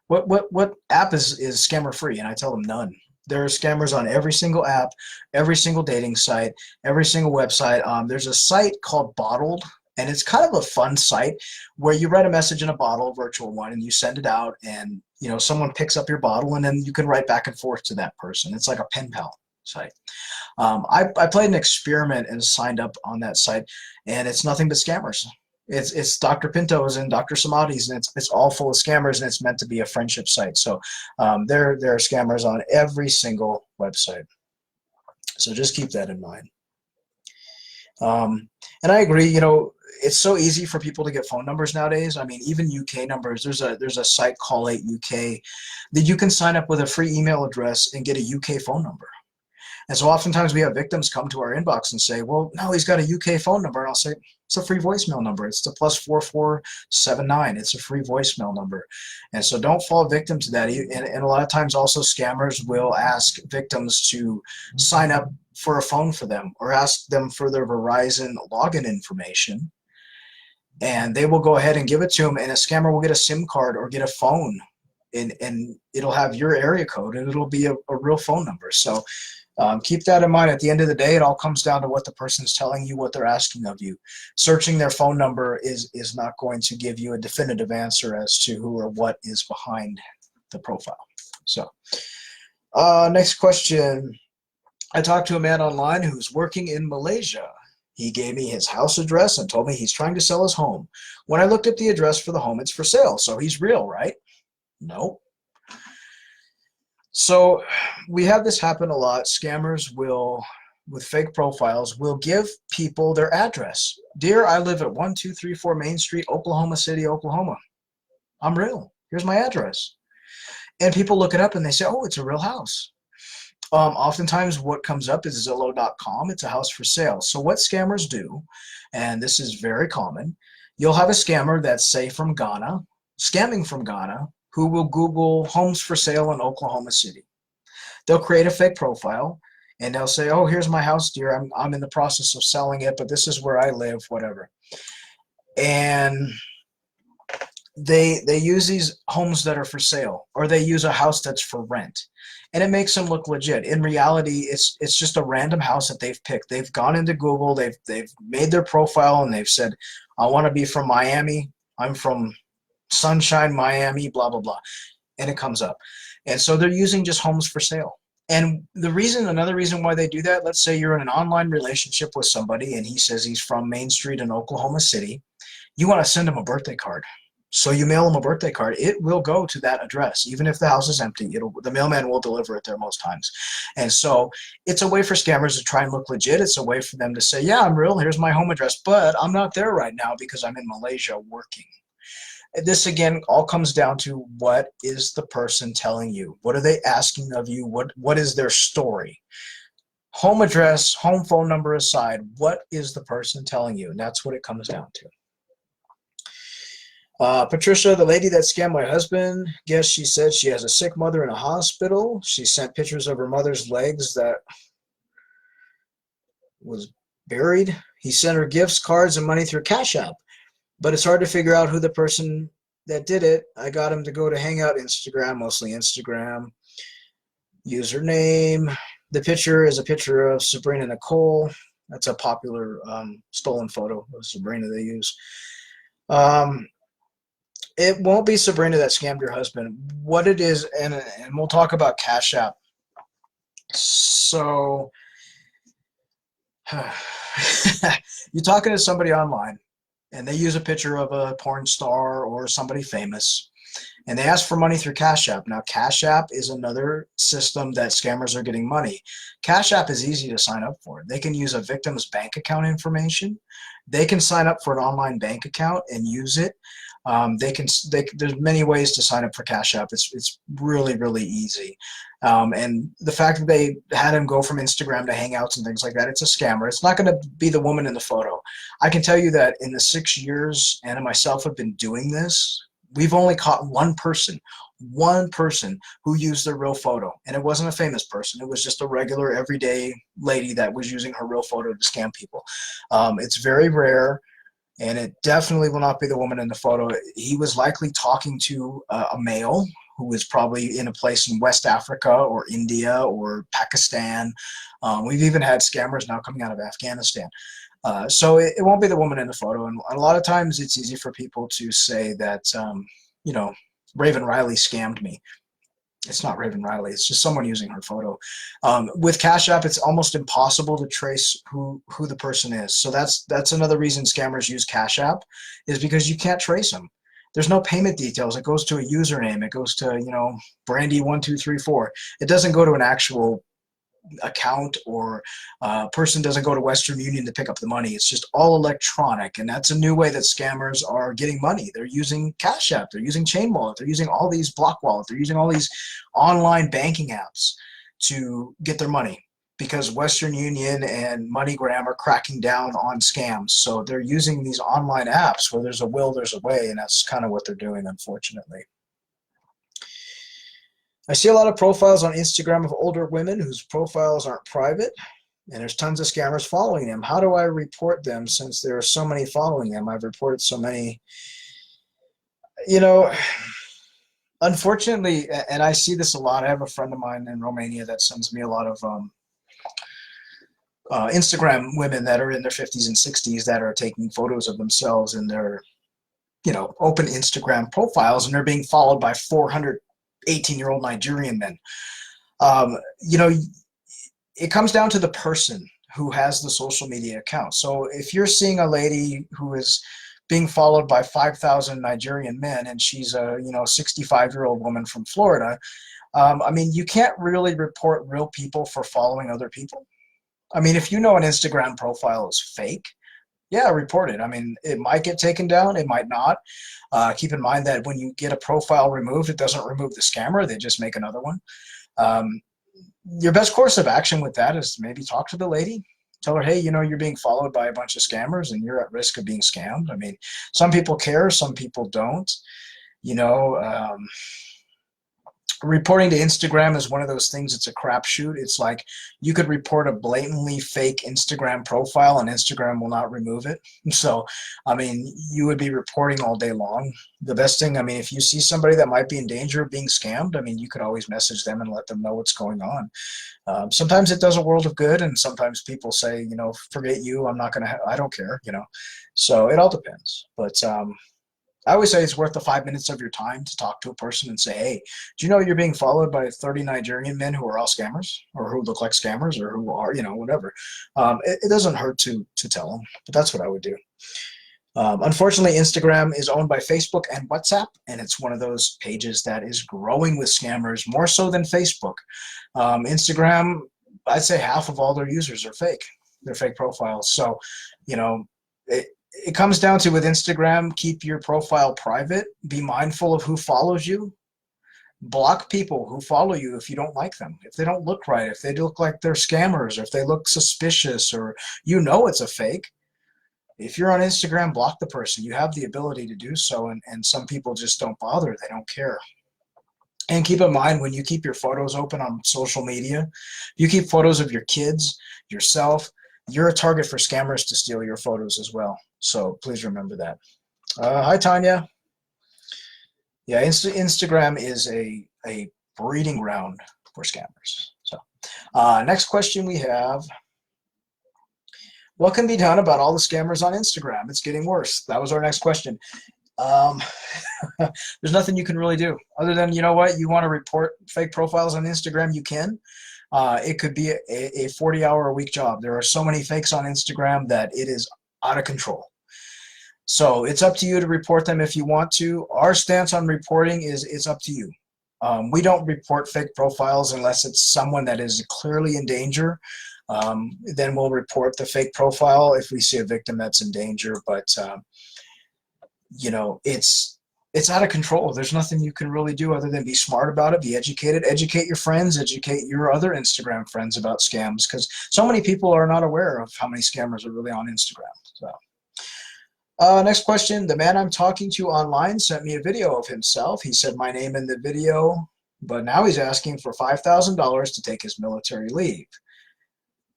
what app is scammer free? And I tell them none. There are scammers on every single app, every single dating site, every single website. There's a site called Bottled, and it's kind of a fun site where you write a message in a bottle, a virtual one, and you send it out, and, you know, someone picks up your bottle, and then you can write back and forth to that person. It's like a pen pal site. I played an experiment and signed up on that site, and it's nothing but scammers. It's Dr. Pinto's and Dr. Samadi's, and it's all full of scammers, and it's meant to be a friendship site. So there are scammers on every single website. So just keep that in mind. And I agree, you know, it's so easy for people to get phone numbers nowadays. I mean, even UK numbers. There's a site, Call 8 UK, that you can sign up with a free email address and get a UK phone number. And so oftentimes we have victims come to our inbox and say, well, no, he's got a UK phone number. And I'll say, it's a free voicemail number. It's the +4479. It's a free voicemail number. And so don't fall victim to that. And a lot of times also scammers will ask victims to sign up for a phone for them, or ask them for their Verizon login information. And they will go ahead and give it to them. And a scammer will get a SIM card or get a phone, and it'll have your area code, and it'll be a real phone number. So keep that in mind. At the end of the day, it all comes down to what the person is telling you, what they're asking of you. Searching their phone number is not going to give you a definitive answer as to who or what is behind the profile. So next question. I talked to a man online who's working in Malaysia. He gave me his house address and told me he's trying to sell his home. When I looked at the address for the home, it's for sale. So he's real, right? No. So we have this happen a lot. Scammers will, with fake profiles, will give people their address. Dear, I live at 1234 Main Street, Oklahoma City, Oklahoma. I'm real. Here's my address. And people look it up and they say, oh, it's a real house. Oftentimes what comes up is Zillow.com. It's a house for sale. So what scammers do, and this is very common, you'll have a scammer that's, say, from Ghana, scamming from Ghana, who will Google homes for sale in Oklahoma City. They'll create a fake profile, and they'll say, oh, here's my house, dear. I'm in the process of selling it, but this is where I live, whatever. And they use these homes that are for sale, or they use a house that's for rent. And it makes them look legit. In reality, it's just a random house that they've picked. They've gone into Google, they've made their profile, and they've said, I want to be from Miami. I'm from Sunshine, Miami, blah, blah, blah. And it comes up. And so they're using just homes for sale. And another reason why they do that, let's say you're in an online relationship with somebody and he says he's from Main Street in Oklahoma City. You want to send him a birthday card. So you mail them a birthday card, it will go to that address. Even if the house is empty, the mailman will deliver it there most times. And so it's a way for scammers to try and look legit. It's a way for them to say, yeah, I'm real, here's my home address, but I'm not there right now because I'm in Malaysia working. This again all comes down to, what is the person telling you? What are they asking of you? What is their story? Home address, home phone number aside, what is the person telling you? And that's what it comes down to. Patricia, the lady that scammed my husband, guess she said she has a sick mother in a hospital. She sent pictures of her mother's legs that was buried. He sent her gifts, cards, and money through Cash App. But it's hard to figure out who the person that did it. I got him to go to Hangout Instagram, mostly Instagram. Username. The picture is a picture of Sabrina Nicole. That's a popular stolen photo of Sabrina they use. It won't be Sabrina that scammed your husband. What it is, and we'll talk about Cash App. So, you're talking to somebody online, and they use a picture of a porn star or somebody famous, and they ask for money through Cash App. Now, Cash App is another system that scammers are getting money. Cash App is easy to sign up for. They can use a victim's bank account information. They can sign up for an online bank account and use it. There's many ways to sign up for Cash App. It's really, really easy. And the fact that they had him go from Instagram to Hangouts and things like that, it's a scammer. It's not going to be the woman in the photo. I can tell you that in the 6 years Anna and myself have been doing this, we've only caught one person who used their real photo. And it wasn't a famous person. It was just a regular, everyday lady that was using her real photo to scam people. It's very rare. And it definitely will not be the woman in the photo. He was likely talking to a male who was probably in a place in West Africa or India or Pakistan. We've even had scammers now coming out of Afghanistan. So it won't be the woman in the photo. And a lot of times it's easy for people to say that, Raven Riley scammed me. It's not Raven Riley. It's just someone using her photo. With Cash App, it's almost impossible to trace who the person is. So that's another reason scammers use Cash App, is because you can't trace them. There's no payment details. It goes to a username. It goes to, Brandy1234. It doesn't go to an actual account, or person doesn't go to Western Union to pick up the money. It's just all electronic, and that's a new way that scammers are getting money. They're using Cash App, they're using Chain Wallet, they're using all these block wallets, they're using all these online banking apps to get their money, because Western Union and MoneyGram are cracking down on scams. So they're using these online apps where there's a will, there's a way, and that's kind of what they're doing, unfortunately. I see a lot of profiles on Instagram of older women whose profiles aren't private, and there's tons of scammers following them. How do I report them since there are so many following them? I've reported so many. Unfortunately, and I see this a lot. I have a friend of mine in Romania that sends me a lot of Instagram women that are in their 50s and 60s that are taking photos of themselves in their, open Instagram profiles, and they're being followed by 400 18-year-old Nigerian men. It comes down to the person who has the social media account. So if you're seeing a lady who is being followed by 5,000 Nigerian men, and she's a 65-year-old woman from Florida, you can't really report real people for following other people. If you know an Instagram profile is fake, yeah, report it. It might get taken down, it might not. Keep in mind that when you get a profile removed, it doesn't remove the scammer, they just make another one. Your best course of action with that is maybe talk to the lady. Tell her, hey, you're being followed by a bunch of scammers and you're at risk of being scammed. Some people care, some people don't. Reporting to Instagram is one of those things. It's a crapshoot. It's like you could report a blatantly fake Instagram profile and Instagram will not remove it. So, you would be reporting all day long. The best thing, if you see somebody that might be in danger of being scammed, you could always message them and let them know what's going on. Sometimes it does a world of good, and sometimes people say, forget you. I don't care, So it all depends. But, I always say it's worth the 5 minutes of your time to talk to a person and say, hey, do you know you're being followed by 30 Nigerian men who are all scammers, or who look like scammers, or who are, whatever. It doesn't hurt to tell them, but that's what I would do. Unfortunately, Instagram is owned by Facebook and WhatsApp, and it's one of those pages that is growing with scammers more so than Facebook. Instagram, I'd say half of all their users are fake. They're fake profiles. So, you know, it comes down to, with Instagram, keep your profile private. Be mindful of who follows you. Block people who follow you if you don't like them. If they don't look right, if they look like they're scammers, or if they look suspicious, or you know it's a fake. If you're on Instagram, block the person. You have the ability to do so, and some people just don't bother. They don't care. And keep in mind, when you keep your photos open on social media, you keep photos of your kids, yourself, you're a target for scammers to steal your photos as well. So please remember that. Hi, Tanya. Yeah, Instagram is a breeding ground for scammers. So next question we have. What can be done about all the scammers on Instagram? It's getting worse. That was our next question. There's nothing you can really do other than, you know what, you want to report fake profiles on Instagram, you can. It could be a 40-hour-a-week job. There are so many fakes on Instagram that it is out of control. So it's up to you to report them if you want to. Our stance on reporting is it's up to you. We don't report fake profiles unless it's someone that is clearly in danger. Then we'll report the fake profile if we see a victim that's in danger. But you know, it's out of control. There's nothing you can really do other than be smart about it, be educated, educate your friends, educate your other Instagram friends about scams, because so many people are not aware of how many scammers are really on Instagram. So next question. The man I'm talking to online sent me a video of himself. He said my name in the video, but now he's asking for $5,000 to take his military leave.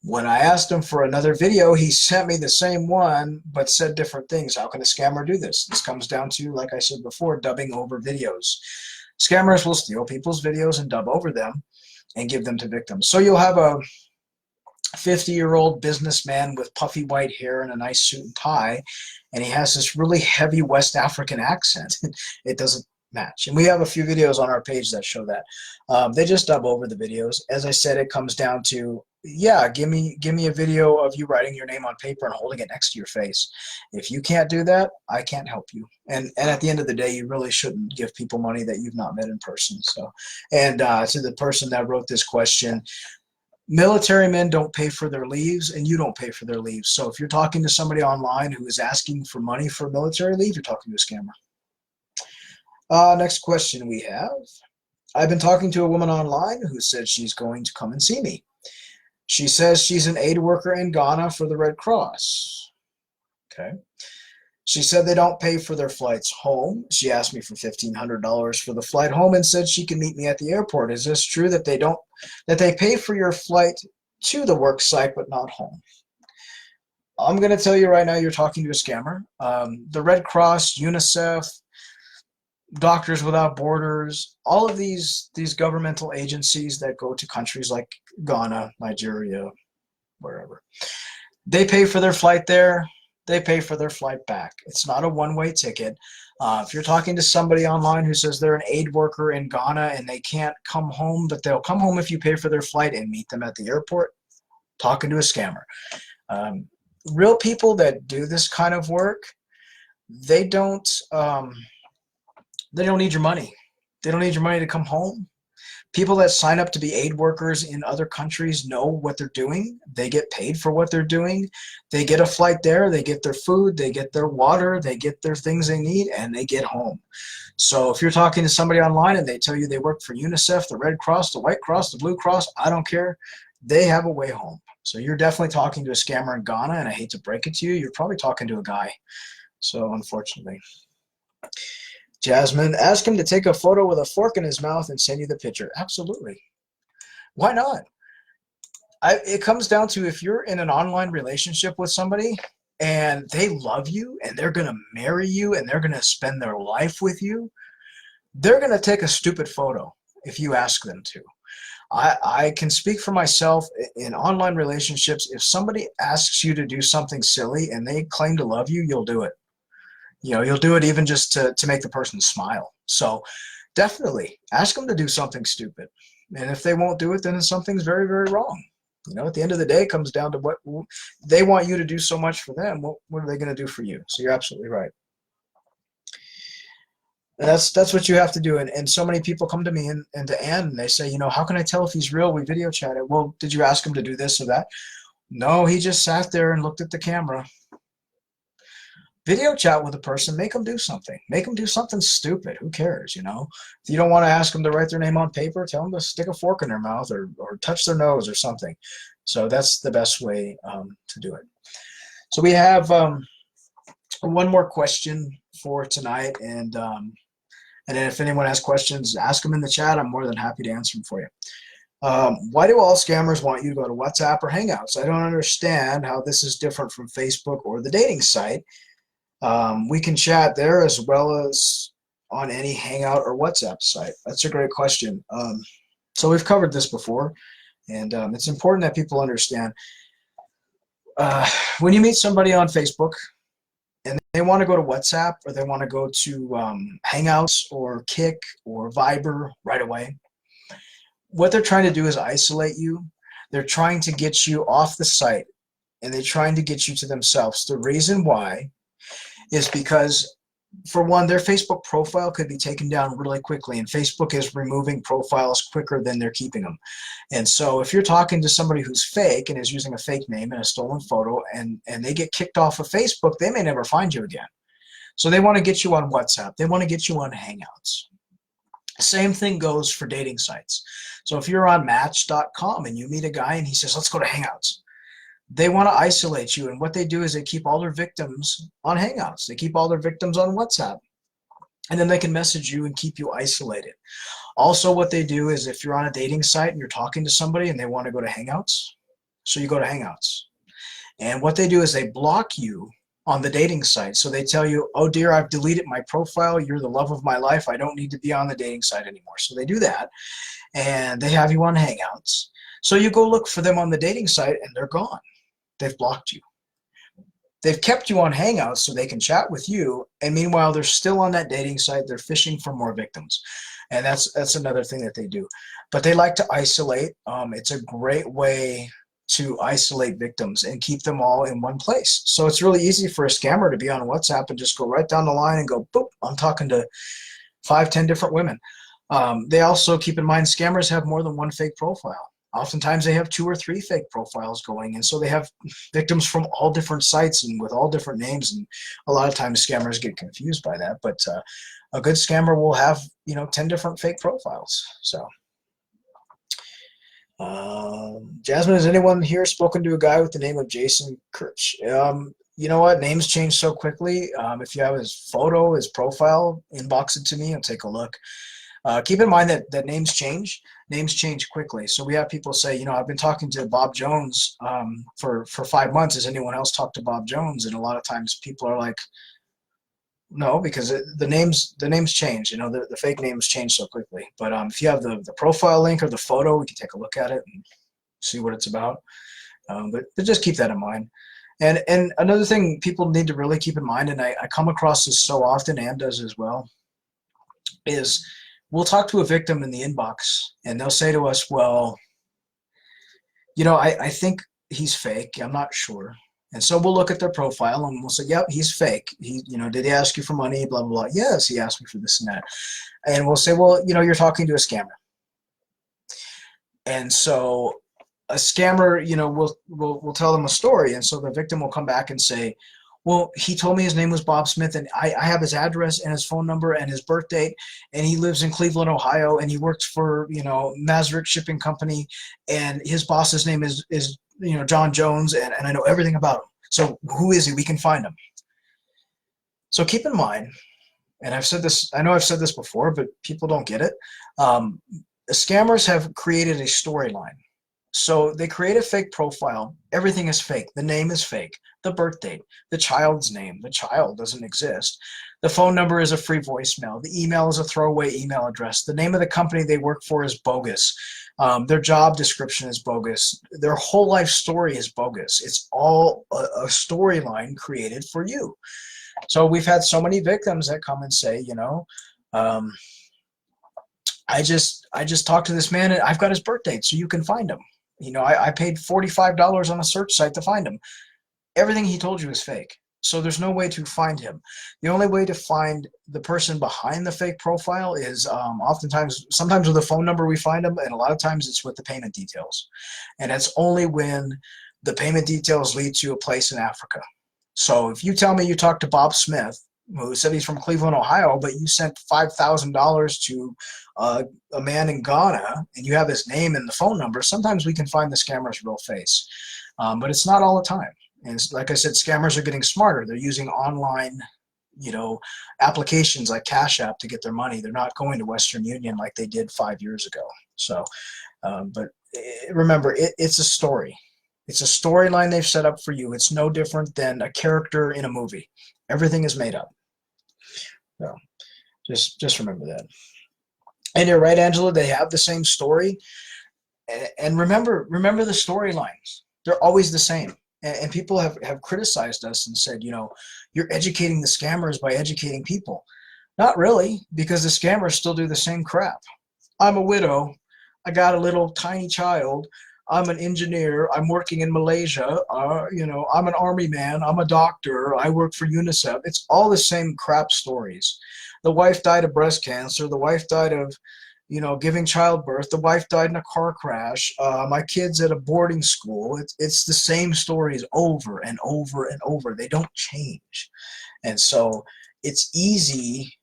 When I asked him for another video, he sent me the same one, but said different things. How can a scammer do this? This comes down to, like I said before, dubbing over videos. Scammers will steal people's videos and dub over them and give them to victims. So you'll have a 50-year-old businessman with puffy white hair and a nice suit and tie, and he has this really heavy West African accent. It doesn't match. And we have a few videos on our page that show that. They just dub over the videos. As I said, it comes down to, yeah, give me a video of you writing your name on paper and holding it next to your face. If you can't do that, I can't help you. And at the end of the day, you really shouldn't give people money that you've not met in person. So, and to the person that wrote this question, military men don't pay for their leaves, and you don't pay for their leaves. So if you're talking to somebody online who is asking for money for military leave, you're talking to a scammer. Next question we have. I've been talking to a woman online who said she's going to come and see me. She says she's an aid worker in Ghana for the Red Cross. Okay. She said they don't pay for their flights home. She asked me for $1,500 for the flight home and said she can meet me at the airport. Is this true that they pay for your flight to the work site but not home? I'm going to tell you right now, you're talking to a scammer. The Red Cross, UNICEF, Doctors Without Borders, all of these governmental agencies that go to countries like Ghana, Nigeria, wherever, they pay for their flight there. They pay for their flight back. It's not a one-way ticket. If you're talking to somebody online who says they're an aid worker in Ghana and they can't come home, but they'll come home if you pay for their flight and meet them at the airport, talking to a scammer. Real people that do this kind of work, they don't need your money. They don't need your money to come home. People that sign up to be aid workers in other countries know what they're doing. They get paid for what they're doing. They get a flight there. They get their food. They get their water. They get their things they need, and they get home. So if you're talking to somebody online and they tell you they work for UNICEF, the Red Cross, the White Cross, the Blue Cross, I don't care. They have a way home. So you're definitely talking to a scammer in Ghana, and I hate to break it to you, you're probably talking to a guy. So unfortunately. Jasmine, ask him to take a photo with a fork in his mouth and send you the picture. Absolutely. Why not? It comes down to, if you're in an online relationship with somebody and they love you and they're going to marry you and they're going to spend their life with you, they're going to take a stupid photo if you ask them to. I can speak for myself in online relationships. If somebody asks you to do something silly and they claim to love you, you'll do it. You know, you'll do it even just to make the person smile. So definitely ask them to do something stupid. And if they won't do it, then something's very, very wrong. You know, at the end of the day, it comes down to what they want you to do so much for them. What are they going to do for you? So you're absolutely right. And that's what you have to do. And so many people come to me and to Ann, and they say, you know, how can I tell if he's real? We video chatted. Well, did you ask him to do this or that? No, he just sat there and looked at the camera. Video chat with a person, make them do something. Make them do something stupid. Who cares, you know? If you don't want to ask them to write their name on paper, tell them to stick a fork in their mouth or touch their nose or something. So that's the best way to do it. So we have one more question for tonight, and then if anyone has questions, ask them in the chat. I'm more than happy to answer them for you. Why do all scammers want you to go to WhatsApp or Hangouts? I don't understand how this is different from Facebook or the dating site. We can chat there as well as on any Hangout or WhatsApp site. That's a great question. So we've covered this before, and it's important that people understand. When you meet somebody on Facebook and they want to go to WhatsApp or they want to go to Hangouts or Kick or Viber right away, what they're trying to do is isolate you. They're trying to get you off the site, and they're trying to get you to themselves. The reason why is because, for one, their Facebook profile could be taken down really quickly, and Facebook is removing profiles quicker than they're keeping them. And so if you're talking to somebody who's fake and is using a fake name and a stolen photo, and they get kicked off of Facebook, they may never find you again. So they want to get you on WhatsApp. They want to get you on Hangouts. Same thing goes for dating sites. So if you're on Match.com and you meet a guy and he says, let's go to Hangouts, they want to isolate you. And what they do is they keep all their victims on Hangouts. They keep all their victims on WhatsApp. And then they can message you and keep you isolated. Also, what they do is if you're on a dating site and you're talking to somebody and they want to go to Hangouts, so you go to Hangouts. And what they do is they block you on the dating site. So they tell you, oh dear, I've deleted my profile. You're the love of my life. I don't need to be on the dating site anymore. So they do that, and they have you on Hangouts. So you go look for them on the dating site, and they're gone. They've blocked you. They've kept you on Hangouts so they can chat with you, and meanwhile, they're still on that dating site. They're fishing for more victims, and that's another thing that they do. But they like to isolate. It's a great way to isolate victims and keep them all in one place. So it's really easy for a scammer to be on WhatsApp and just go right down the line and go, boop, I'm talking to 5, 10 different women. They also, keep in mind, scammers have more than one fake profile. Oftentimes they have 2 or 3 fake profiles going, and so they have victims from all different sites and with all different names, and a lot of times scammers get confused by that. But a good scammer will have, 10 different fake profiles. So Jasmine, has anyone here spoken to a guy with the name of Jason Kirch? You know what? Names change so quickly. If you have his photo, his profile, inbox it to me and take a look. Keep in mind that names change. Names change quickly. So we have people say, I've been talking to Bob Jones for 5 months. Has anyone else talked to Bob Jones? And a lot of times people are like, no, because the names change. The fake names change so quickly. But if you have the profile link or the photo, we can take a look at it and see what it's about. But just keep that in mind. And another thing people need to really keep in mind, and I come across this so often, and does as well, is we'll talk to a victim in the inbox, and they'll say to us, well, I think he's fake. I'm not sure. And so we'll look at their profile and we'll say, yep, he's fake. Did he ask you for money? Blah, blah, blah. Yes, he asked me for this and that. And we'll say, well, you're talking to a scammer. And so a scammer, we'll tell them a story. And so the victim will come back and say, well, he told me his name was Bob Smith, and I have his address and his phone number and his birth date, and he lives in Cleveland, Ohio, and he works for, Masaryk Shipping Company, and his boss's name is John Jones, and I know everything about him. So who is he? We can find him. So keep in mind, and I know I've said this before, but people don't get it. Scammers have created a storyline. So they create a fake profile. Everything is fake. The name is fake. The birth date, the child's name. The child doesn't exist. The phone number is a free voicemail. The email is a throwaway email address. The name of the company they work for is bogus. Their job description is bogus. Their whole life story is bogus. It's all a storyline created for you. So we've had so many victims that come and say, I just talked to this man and I've got his birth date, so you can find him. You know, I paid $45 on a search site to find him. Everything he told you is fake. So there's no way to find him. The only way to find the person behind the fake profile is sometimes with a phone number we find them, and a lot of times it's with the payment details. And it's only when the payment details lead to a place in Africa. So if you tell me you talked to Bob Smith, who said he's from Cleveland, Ohio, but you sent $5,000 to a man in Ghana, and you have his name and the phone number, sometimes we can find the scammer's real face. But it's not all the time. And like I said, scammers are getting smarter. They're using online, you know, applications like Cash App to get their money. They're not going to Western Union like they did 5 years ago. So, but remember, it's a story. It's a storyline they've set up for you. It's no different than a character in a movie. Everything is made up. So, just remember that. And you're right, Angela. They have the same story. And remember the storylines. They're always the same. And people have criticized us and said, you know, you're educating the scammers by educating people. Not really, because the scammers still do the same crap. I'm a widow. I got a little tiny child. I'm an engineer. I'm working in Malaysia. You know, I'm an army man. I'm a doctor. I work for UNICEF. It's all the same crap stories. The wife died of breast cancer. The wife died of, you know, giving childbirth. The wife died in a car crash. My kid's at a boarding school. It's the same stories over and over and over. They don't change. And so it's easy,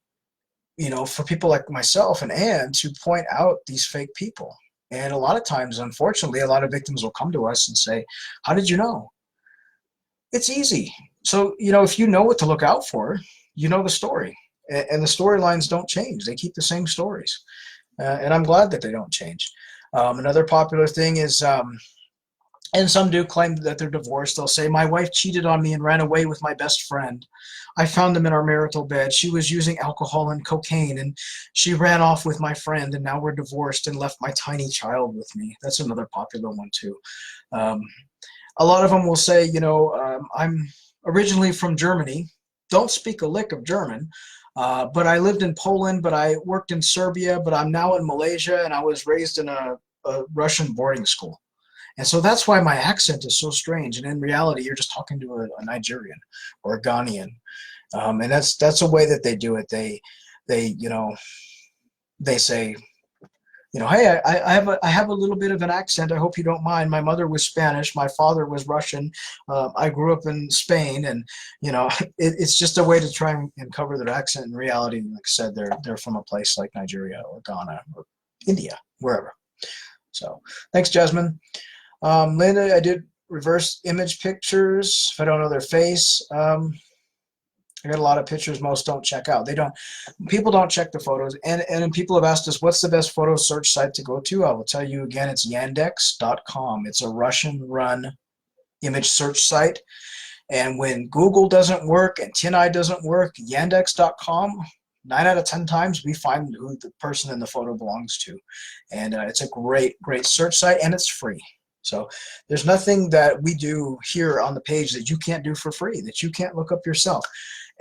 you know, for people like myself and Ann to point out these fake people. And a lot of times, unfortunately, a lot of victims will come to us and say, how did you know? It's easy. So, you know, if you know what to look out for, you know the story. And the storylines don't change. They keep the same stories. And I'm glad that they don't change. Another popular thing is, and some do claim that they're divorced. They'll say, my wife cheated on me and ran away with my best friend. I found them in our marital bed. She was using alcohol and cocaine, and she ran off with my friend, and now we're divorced and left my tiny child with me. That's another popular one, too. A lot of them will say, you know, I'm originally from Germany, don't speak a lick of German, but I lived in Poland, but I worked in Serbia, but I'm now in Malaysia, and I was raised in a Russian boarding school. And so that's why my accent is so strange. And in reality, you're just talking to a Nigerian or a Ghanaian. And that's a way that they do it. They you know, they say, you know, hey, I have a little bit of an accent. I hope you don't mind. My mother was Spanish. My father was Russian. I grew up in Spain, and you know, it's just a way to try and cover their accent. In reality, like I said, they're from a place like Nigeria or Ghana or India, wherever. So, thanks, Jasmine. Linda, I did reverse image pictures. If I don't know their face, I got a lot of pictures most don't check out. People don't check the photos. And people have asked us, what's the best photo search site to go to? I will tell you again, it's yandex.com. It's a Russian-run image search site. And when Google doesn't work and TinEye doesn't work, yandex.com, 9 out of 10 times we find who the person in the photo belongs to. And it's a great search site, and it's free. So there's nothing that we do here on the page that you can't do for free, that you can't look up yourself.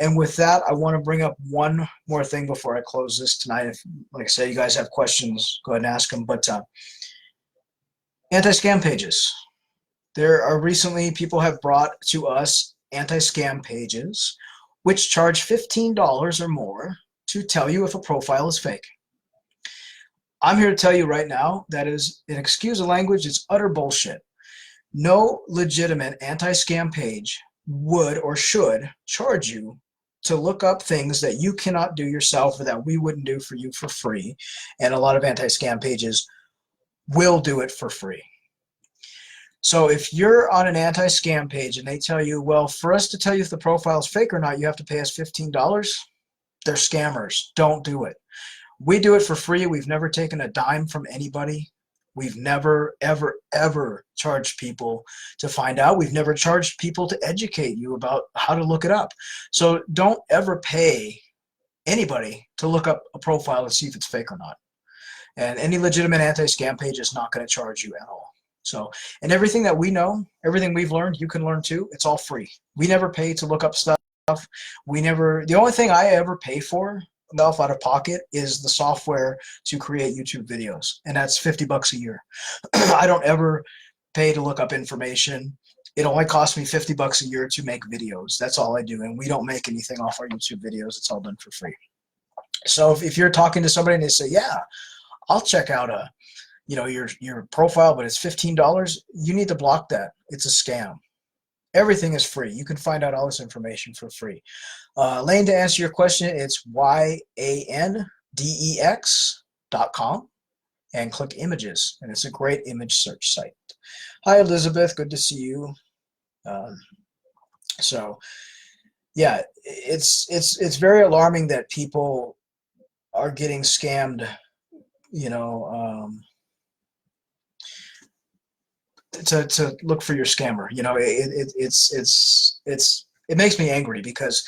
And with that, I want to bring up one more thing before I close this tonight. If, like I say, you guys have questions, go ahead and ask them. But anti-scam pages. There are recently, people have brought to us anti-scam pages, which charge $15 or more to tell you if a profile is fake. I'm here to tell you right now, that is, and excuse the language, it's utter bullshit. No legitimate anti-scam page would or should charge you to look up things that you cannot do yourself or that we wouldn't do for you for free. And a lot of anti-scam pages will do it for free. So if you're on an anti-scam page and they tell you, well, for us to tell you if the profile is fake or not, you have to pay us $15, they're scammers. Don't do it. We do it for free. We've never taken a dime from anybody. We've never, ever, ever charged people to find out. We've never charged people to educate you about how to look it up. So don't ever pay anybody to look up a profile and see if it's fake or not. And any legitimate anti-scam page is not going to charge you at all. So, and everything that we know, everything we've learned, you can learn too. It's all free. We never pay to look up stuff. The only thing I ever pay for enough out of pocket is the software to create YouTube videos, and that's $50 a year. I don't ever pay to look up information. It only costs me $50 a year to make videos. That's all I do, and we don't make anything off our YouTube videos. It's all done for free. So if you're talking to somebody and they say, "Yeah, I'll check out your profile, but it's $15," you need to block that. It's a scam. Everything is free. You can find out all this information for free. Lane, to answer your question, it's yandex.com and click images, and it's a great image search site. Hi, Elizabeth. Good to see you. So, yeah, it's very alarming that people are getting scammed. To look for your scammer. It makes me angry because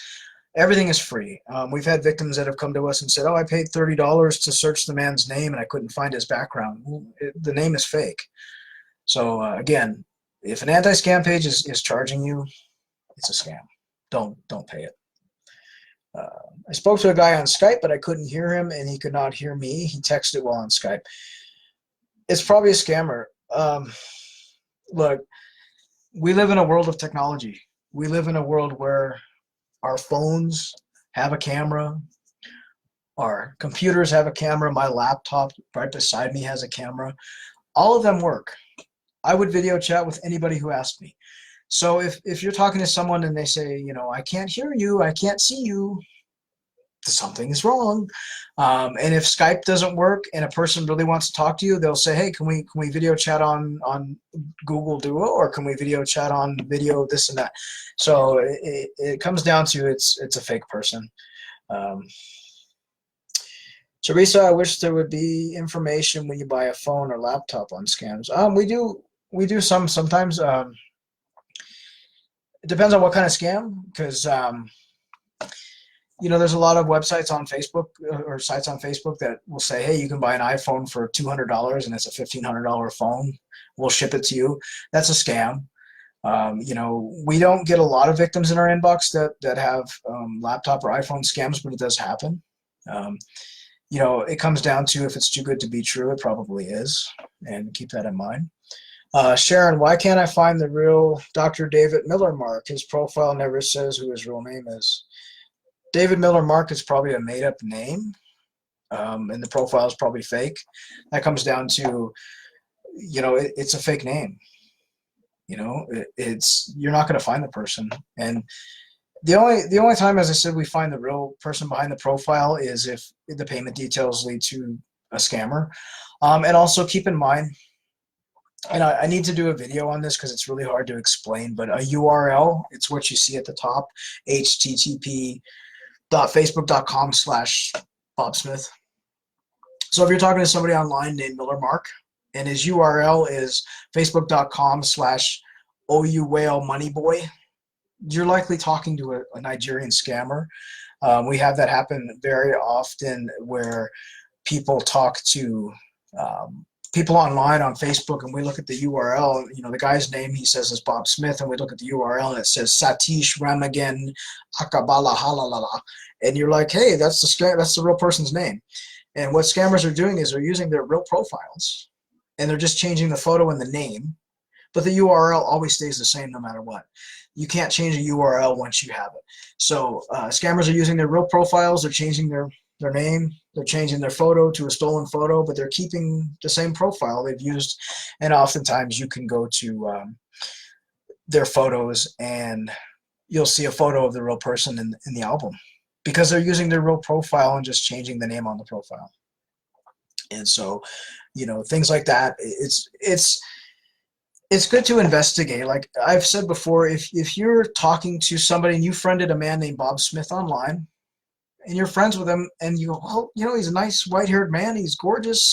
everything is free. We've had victims that have come to us and said, "Oh, I paid $30 to search the man's name and I couldn't find his background." Well, the name is fake. So again, if an anti-scam page is charging you, it's a scam. Don't pay it. I spoke to a guy on Skype, but I couldn't hear him and he could not hear me. He texted while on Skype. It's probably a scammer. Look, we live in a world of technology. We live in a world where our phones have a camera, our computers have a camera, my laptop right beside me has a camera. All of them work. I would video chat with anybody who asked me. So if you're talking to someone and they say, "I can't hear you, I can't see you," something is wrong. And if Skype doesn't work and a person really wants to talk to you, they'll say, "Hey, can we video chat on Google Duo, or can we video chat on video this and that?" So it comes down to it's a fake person. Teresa, I wish there would be information when you buy a phone or laptop on scams. We do sometimes. It depends on what kind of scam, because there's a lot of websites on Facebook or sites on Facebook that will say, "Hey, you can buy an iPhone for $200 and it's a $1,500 phone. We'll ship it to you." That's a scam. We don't get a lot of victims in our inbox that have laptop or iPhone scams, but it does happen. It comes down to, if it's too good to be true, it probably is, and keep that in mind. Sharon, why can't I find the real Dr. David Miller Mark? His profile never says who his real name is. David Miller Mark is probably a made-up name, and the profile is probably fake. That comes down to, it's a fake name. You're not going to find the person. And the only time, as I said, we find the real person behind the profile is if the payment details lead to a scammer. And also keep in mind, and I need to do a video on this because it's really hard to explain, but a URL, it's what you see at the top, http://facebook.com/BobSmith. So if you're talking to somebody online named Miller Mark, and his URL is facebook.com/OU Whale Moneyboy, you're likely talking to a Nigerian scammer. We have that happen very often, where people talk to people online on Facebook, and we look at the URL, the guy's name, he says, is Bob Smith, and we look at the URL and it says Satish Ramagan Akabala Halalala, and you're like, "Hey, that's the real person's name." And what scammers are doing is they're using their real profiles, and they're just changing the photo and the name, but the URL always stays the same no matter what. You can't change a URL once you have it. So scammers are using their real profiles, they're changing their name, they're changing their photo to a stolen photo, but they're keeping the same profile they've used. And oftentimes you can go to their photos and you'll see a photo of the real person in the album, because they're using their real profile and just changing the name on the profile. And so, things like that, it's good to investigate. Like I've said before, if you're talking to somebody and you friended a man named Bob Smith online, and you're friends with him, and you go, "Oh, he's a nice white-haired man, he's gorgeous,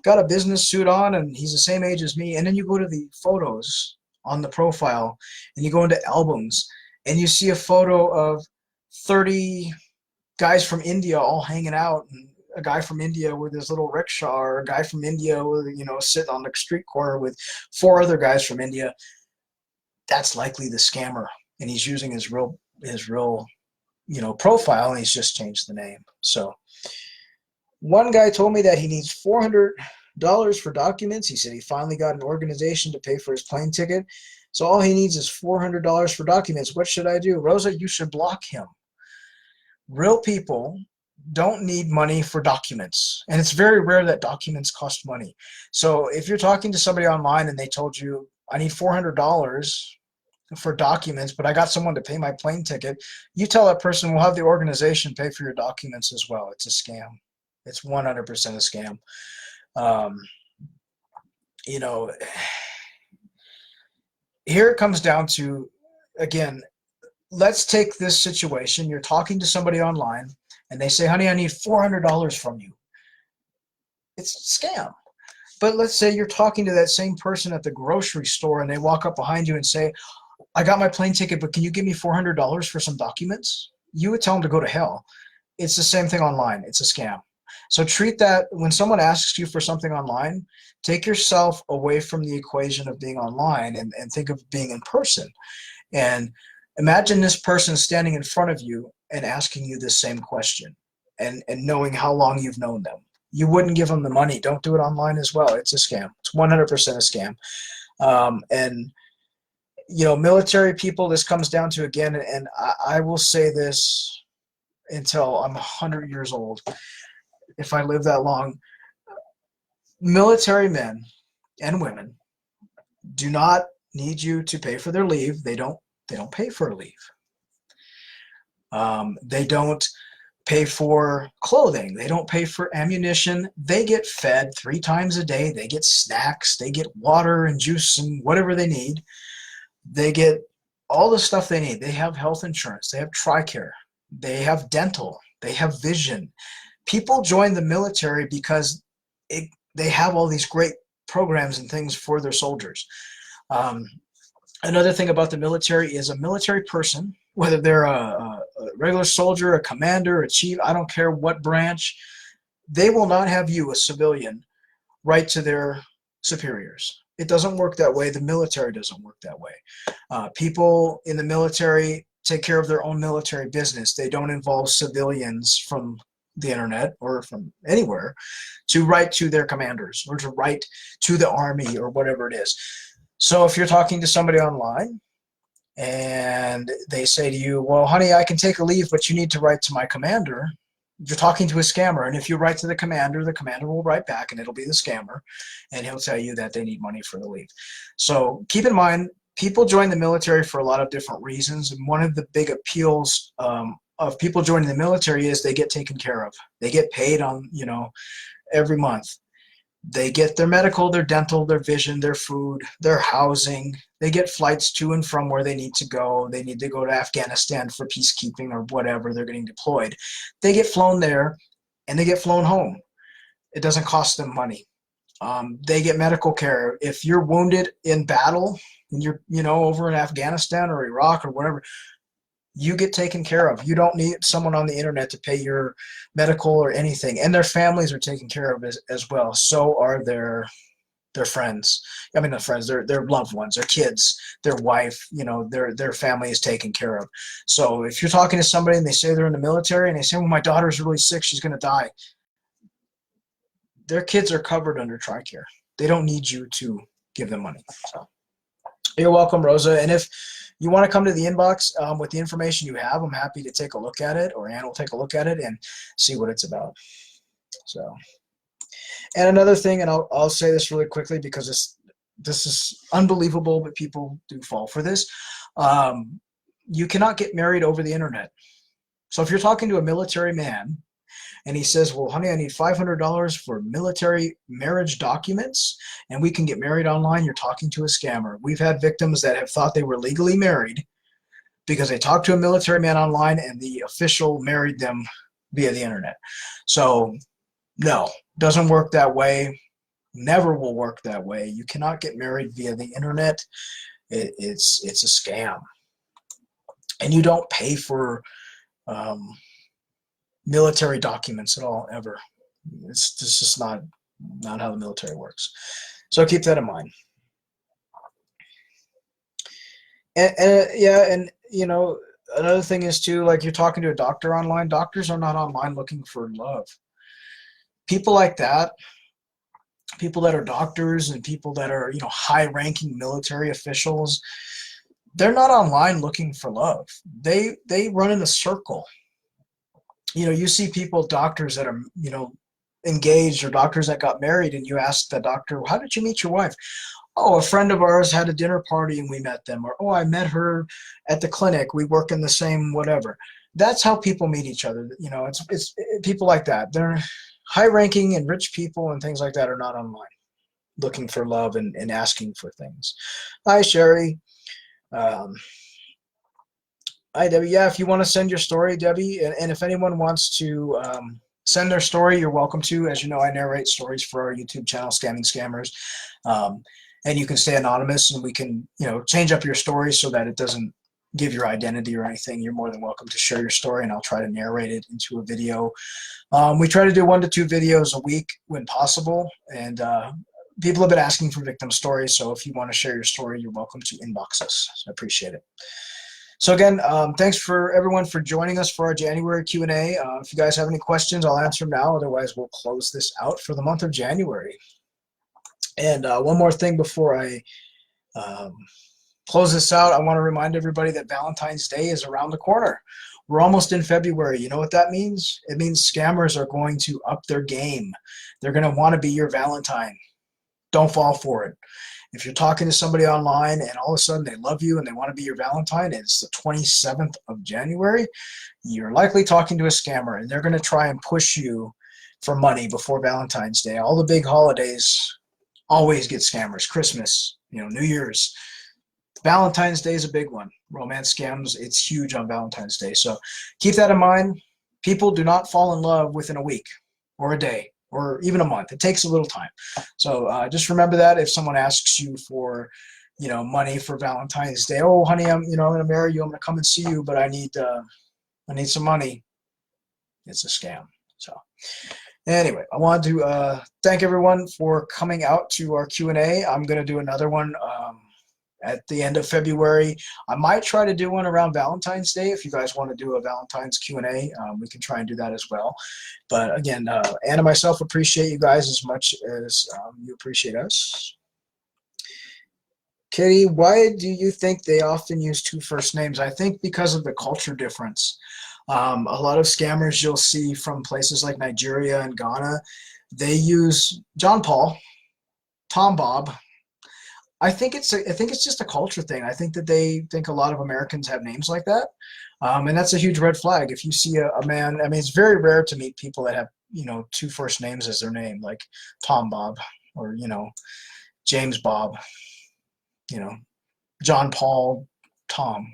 got a business suit on, and he's the same age as me," and then you go to the photos on the profile, and you go into albums, and you see a photo of 30 guys from India all hanging out, and a guy from India with his little rickshaw, or a guy from India with, sitting on the street corner with 4 other guys from India, that's likely the scammer, and he's using his real profile, and he's just changed the name. So One guy told me that he needs $400 for documents. He said he finally got an organization to pay for his plane ticket. So all he needs is $400 for documents. What should I do? Rosa, you should block him. Real people don't need money for documents. And it's very rare that documents cost money. So if you're talking to somebody online and they told you, I need $400 for documents, but I got someone to pay my plane ticket, you tell that person, we'll have the organization pay for your documents as well. It's a scam. It's 100% a scam. You know, here it comes down to, again, let's take this situation. You're talking to somebody online and they say, honey, I need $400 from you. It's a scam. But let's say you're talking to that same person at the grocery store and they walk up behind you and say, I got my plane ticket, but can you give me $400 for some documents? You would tell them to go to hell. It's the same thing online. It's a scam. So treat that, when someone asks you for something online, take yourself away from the equation of being online and think of being in person. And imagine this person standing in front of you and asking you this same question and knowing how long you've known them. You wouldn't give them the money. Don't do it online as well. It's a scam. It's 100% a scam. And, you know, military people, this comes down to, again, and I will say this until I'm 100 years old, if I live that long, military men and women do not need you to pay for their leave. They don't pay for a leave. They don't pay for clothing. They don't pay for ammunition. They get fed 3 times a day. They get snacks. They get water and juice and whatever they need. They get all the stuff they need. They have health insurance. They have TRICARE. They have dental. They have vision. People join the military because they have all these great programs and things for their soldiers. Another thing about the military is a military person, whether they're a regular soldier, a commander, a chief, I don't care what branch, they will not have you, a civilian, write to their superiors. It doesn't work that way. The military doesn't work that way. People in the military take care of their own military business. They don't involve civilians from the internet or from anywhere to write to their commanders or to write to the army or whatever it is. So if you're talking to somebody online and they say to you, well, honey, I can take a leave, but you need to write to my commander, you're talking to a scammer. And if you write to the commander will write back and it'll be the scammer and he'll tell you that they need money for the leave. So keep in mind, people join the military for a lot of different reasons. And one of the big appeals of people joining the military is they get taken care of. They get paid on, you know, every month. They get their medical, their dental, their vision, their food, their housing. They get flights to and from where they need to go. They need to go to Afghanistan for peacekeeping or whatever. They're getting deployed. They get flown there and they get flown home. It doesn't cost them money. They get medical care. If you're wounded in battle and you're, you know, over in Afghanistan or Iraq or whatever, you get taken care of. You don't need someone on the internet to pay your medical or anything. And their families are taken care of as well. So are their friends. I mean, not friends, their loved ones, their kids, their wife, you know, their family is taken care of. So if you're talking to somebody and they say they're in the military and they say, well, my daughter's really sick, she's going to die. Their kids are covered under TRICARE. They don't need you to give them money. So you're welcome, Rosa. And if you want to come to the inbox with the information you have, I'm happy to take a look at it, or Ann will take a look at it and see what it's about. So, and another thing, and I'll say this really quickly because this is unbelievable, but people do fall for this. You cannot get married over the internet. So if you're talking to a military man and he says, well, honey, I need $500 for military marriage documents and we can get married online, you're talking to a scammer. We've had victims that have thought they were legally married because they talked to a military man online and the official married them via the internet. So no, doesn't work that way. Never will work that way. You cannot get married via the internet. It's a scam. And you don't pay for military documents at all, ever. It's just not how the military works. So keep that in mind. And yeah, and you know, another thing is too, like you're talking to a doctor online. Doctors are not online looking for love. People like that, people that are doctors and people that are, high-ranking military officials, they're not online looking for love. They run in a circle. You see people, doctors that are, engaged, or doctors that got married, and you ask the doctor, how did you meet your wife? Oh, a friend of ours had a dinner party and we met them. Or, oh, I met her at the clinic. We work in the same whatever. That's how people meet each other. It's people like that. They're high-ranking and rich people and things like that are not online looking for love and asking for things. Hi, Sherry. Um, Hi, Debbie. Yeah, if you want to send your story, Debbie, and if anyone wants to send their story, you're welcome to. As you know, I narrate stories for our YouTube channel, Scamming Scammers. And you can stay anonymous, and we can, change up your story so that it doesn't give your identity or anything. You're more than welcome to share your story, and I'll try to narrate it into a video. We try to do 1 to 2 videos a week when possible, and people have been asking for victim stories, so if you want to share your story, you're welcome to inbox us. So I appreciate it. So again, thanks for everyone for joining us for our January Q&A. If you guys have any questions, I'll answer them now. Otherwise, we'll close this out for the month of January. And one more thing before I close this out, I want to remind everybody that Valentine's Day is around the corner. We're almost in February. You know what that means? It means scammers are going to up their game. They're going to want to be your Valentine. Don't fall for it. If you're talking to somebody online and all of a sudden they love you and they want to be your Valentine, and it's the 27th of January, you're likely talking to a scammer, and they're going to try and push you for money before Valentine's Day. All the big holidays always get scammers. Christmas, New Year's. Valentine's Day is a big one. Romance scams, it's huge on Valentine's Day. So keep that in mind. People do not fall in love within a week or a day or even a month. It takes a little time. So just remember that if someone asks you for, money for Valentine's Day, oh, honey, I'm going to marry you. I'm going to come and see you, but I need some money. It's a scam. So anyway, I want to thank everyone for coming out to our Q&A. I'm going to do another one at the end of February. I might try to do one around Valentine's Day. If you guys want to do a Valentine's Q&A, we can try and do that as well. But again, Anna and myself appreciate you guys as much as you appreciate us. Kitty, why do you think they often use 2 first names? I think because of the culture difference. A lot of scammers you'll see from places like Nigeria and Ghana, they use John Paul, Tom Bob. I think it's just a culture thing. I think that they think a lot of Americans have names like that, and that's a huge red flag. If you see a man, I mean, it's very rare to meet people that have 2 first names as their name, like Tom Bob or James Bob, John Paul Tom,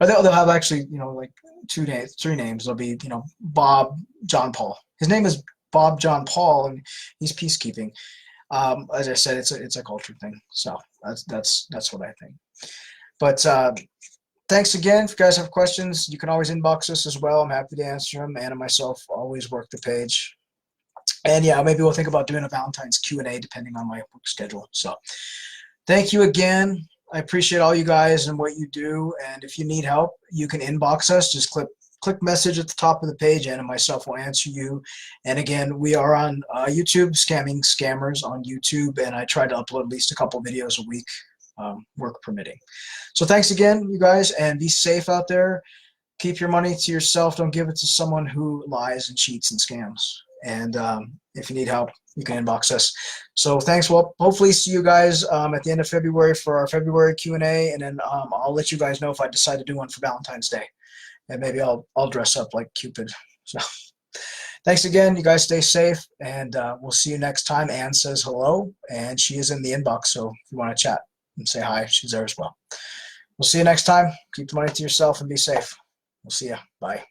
or they'll have actually like 2 names, 3 names. They'll be Bob John Paul. His name is Bob John Paul, and he's peacekeeping. As I said, it's a culture thing. So that's what I think. But thanks again. If you guys have questions, you can always inbox us as well. I'm happy to answer them. Anna and myself always work the page. And yeah, maybe we'll think about doing a Valentine's Q&A depending on my work schedule. So thank you again. I appreciate all you guys and what you do. And if you need help, you can inbox us. Just click message at the top of the page, and myself will answer you. And again, we are on YouTube, Scamming Scammers on YouTube, and I try to upload at least a couple videos a week, work permitting. So thanks again, you guys, and be safe out there. Keep your money to yourself. Don't give it to someone who lies and cheats and scams. And if you need help, you can inbox us. So thanks. Well, hopefully see you guys at the end of February for our February Q&A, and then I'll let you guys know if I decide to do one for Valentine's Day. And maybe I'll dress up like Cupid. So thanks again. You guys stay safe, and we'll see you next time. Anne says hello, and she is in the inbox. So if you want to chat and say hi, she's there as well. We'll see you next time. Keep the money to yourself and be safe. We'll see you. Bye.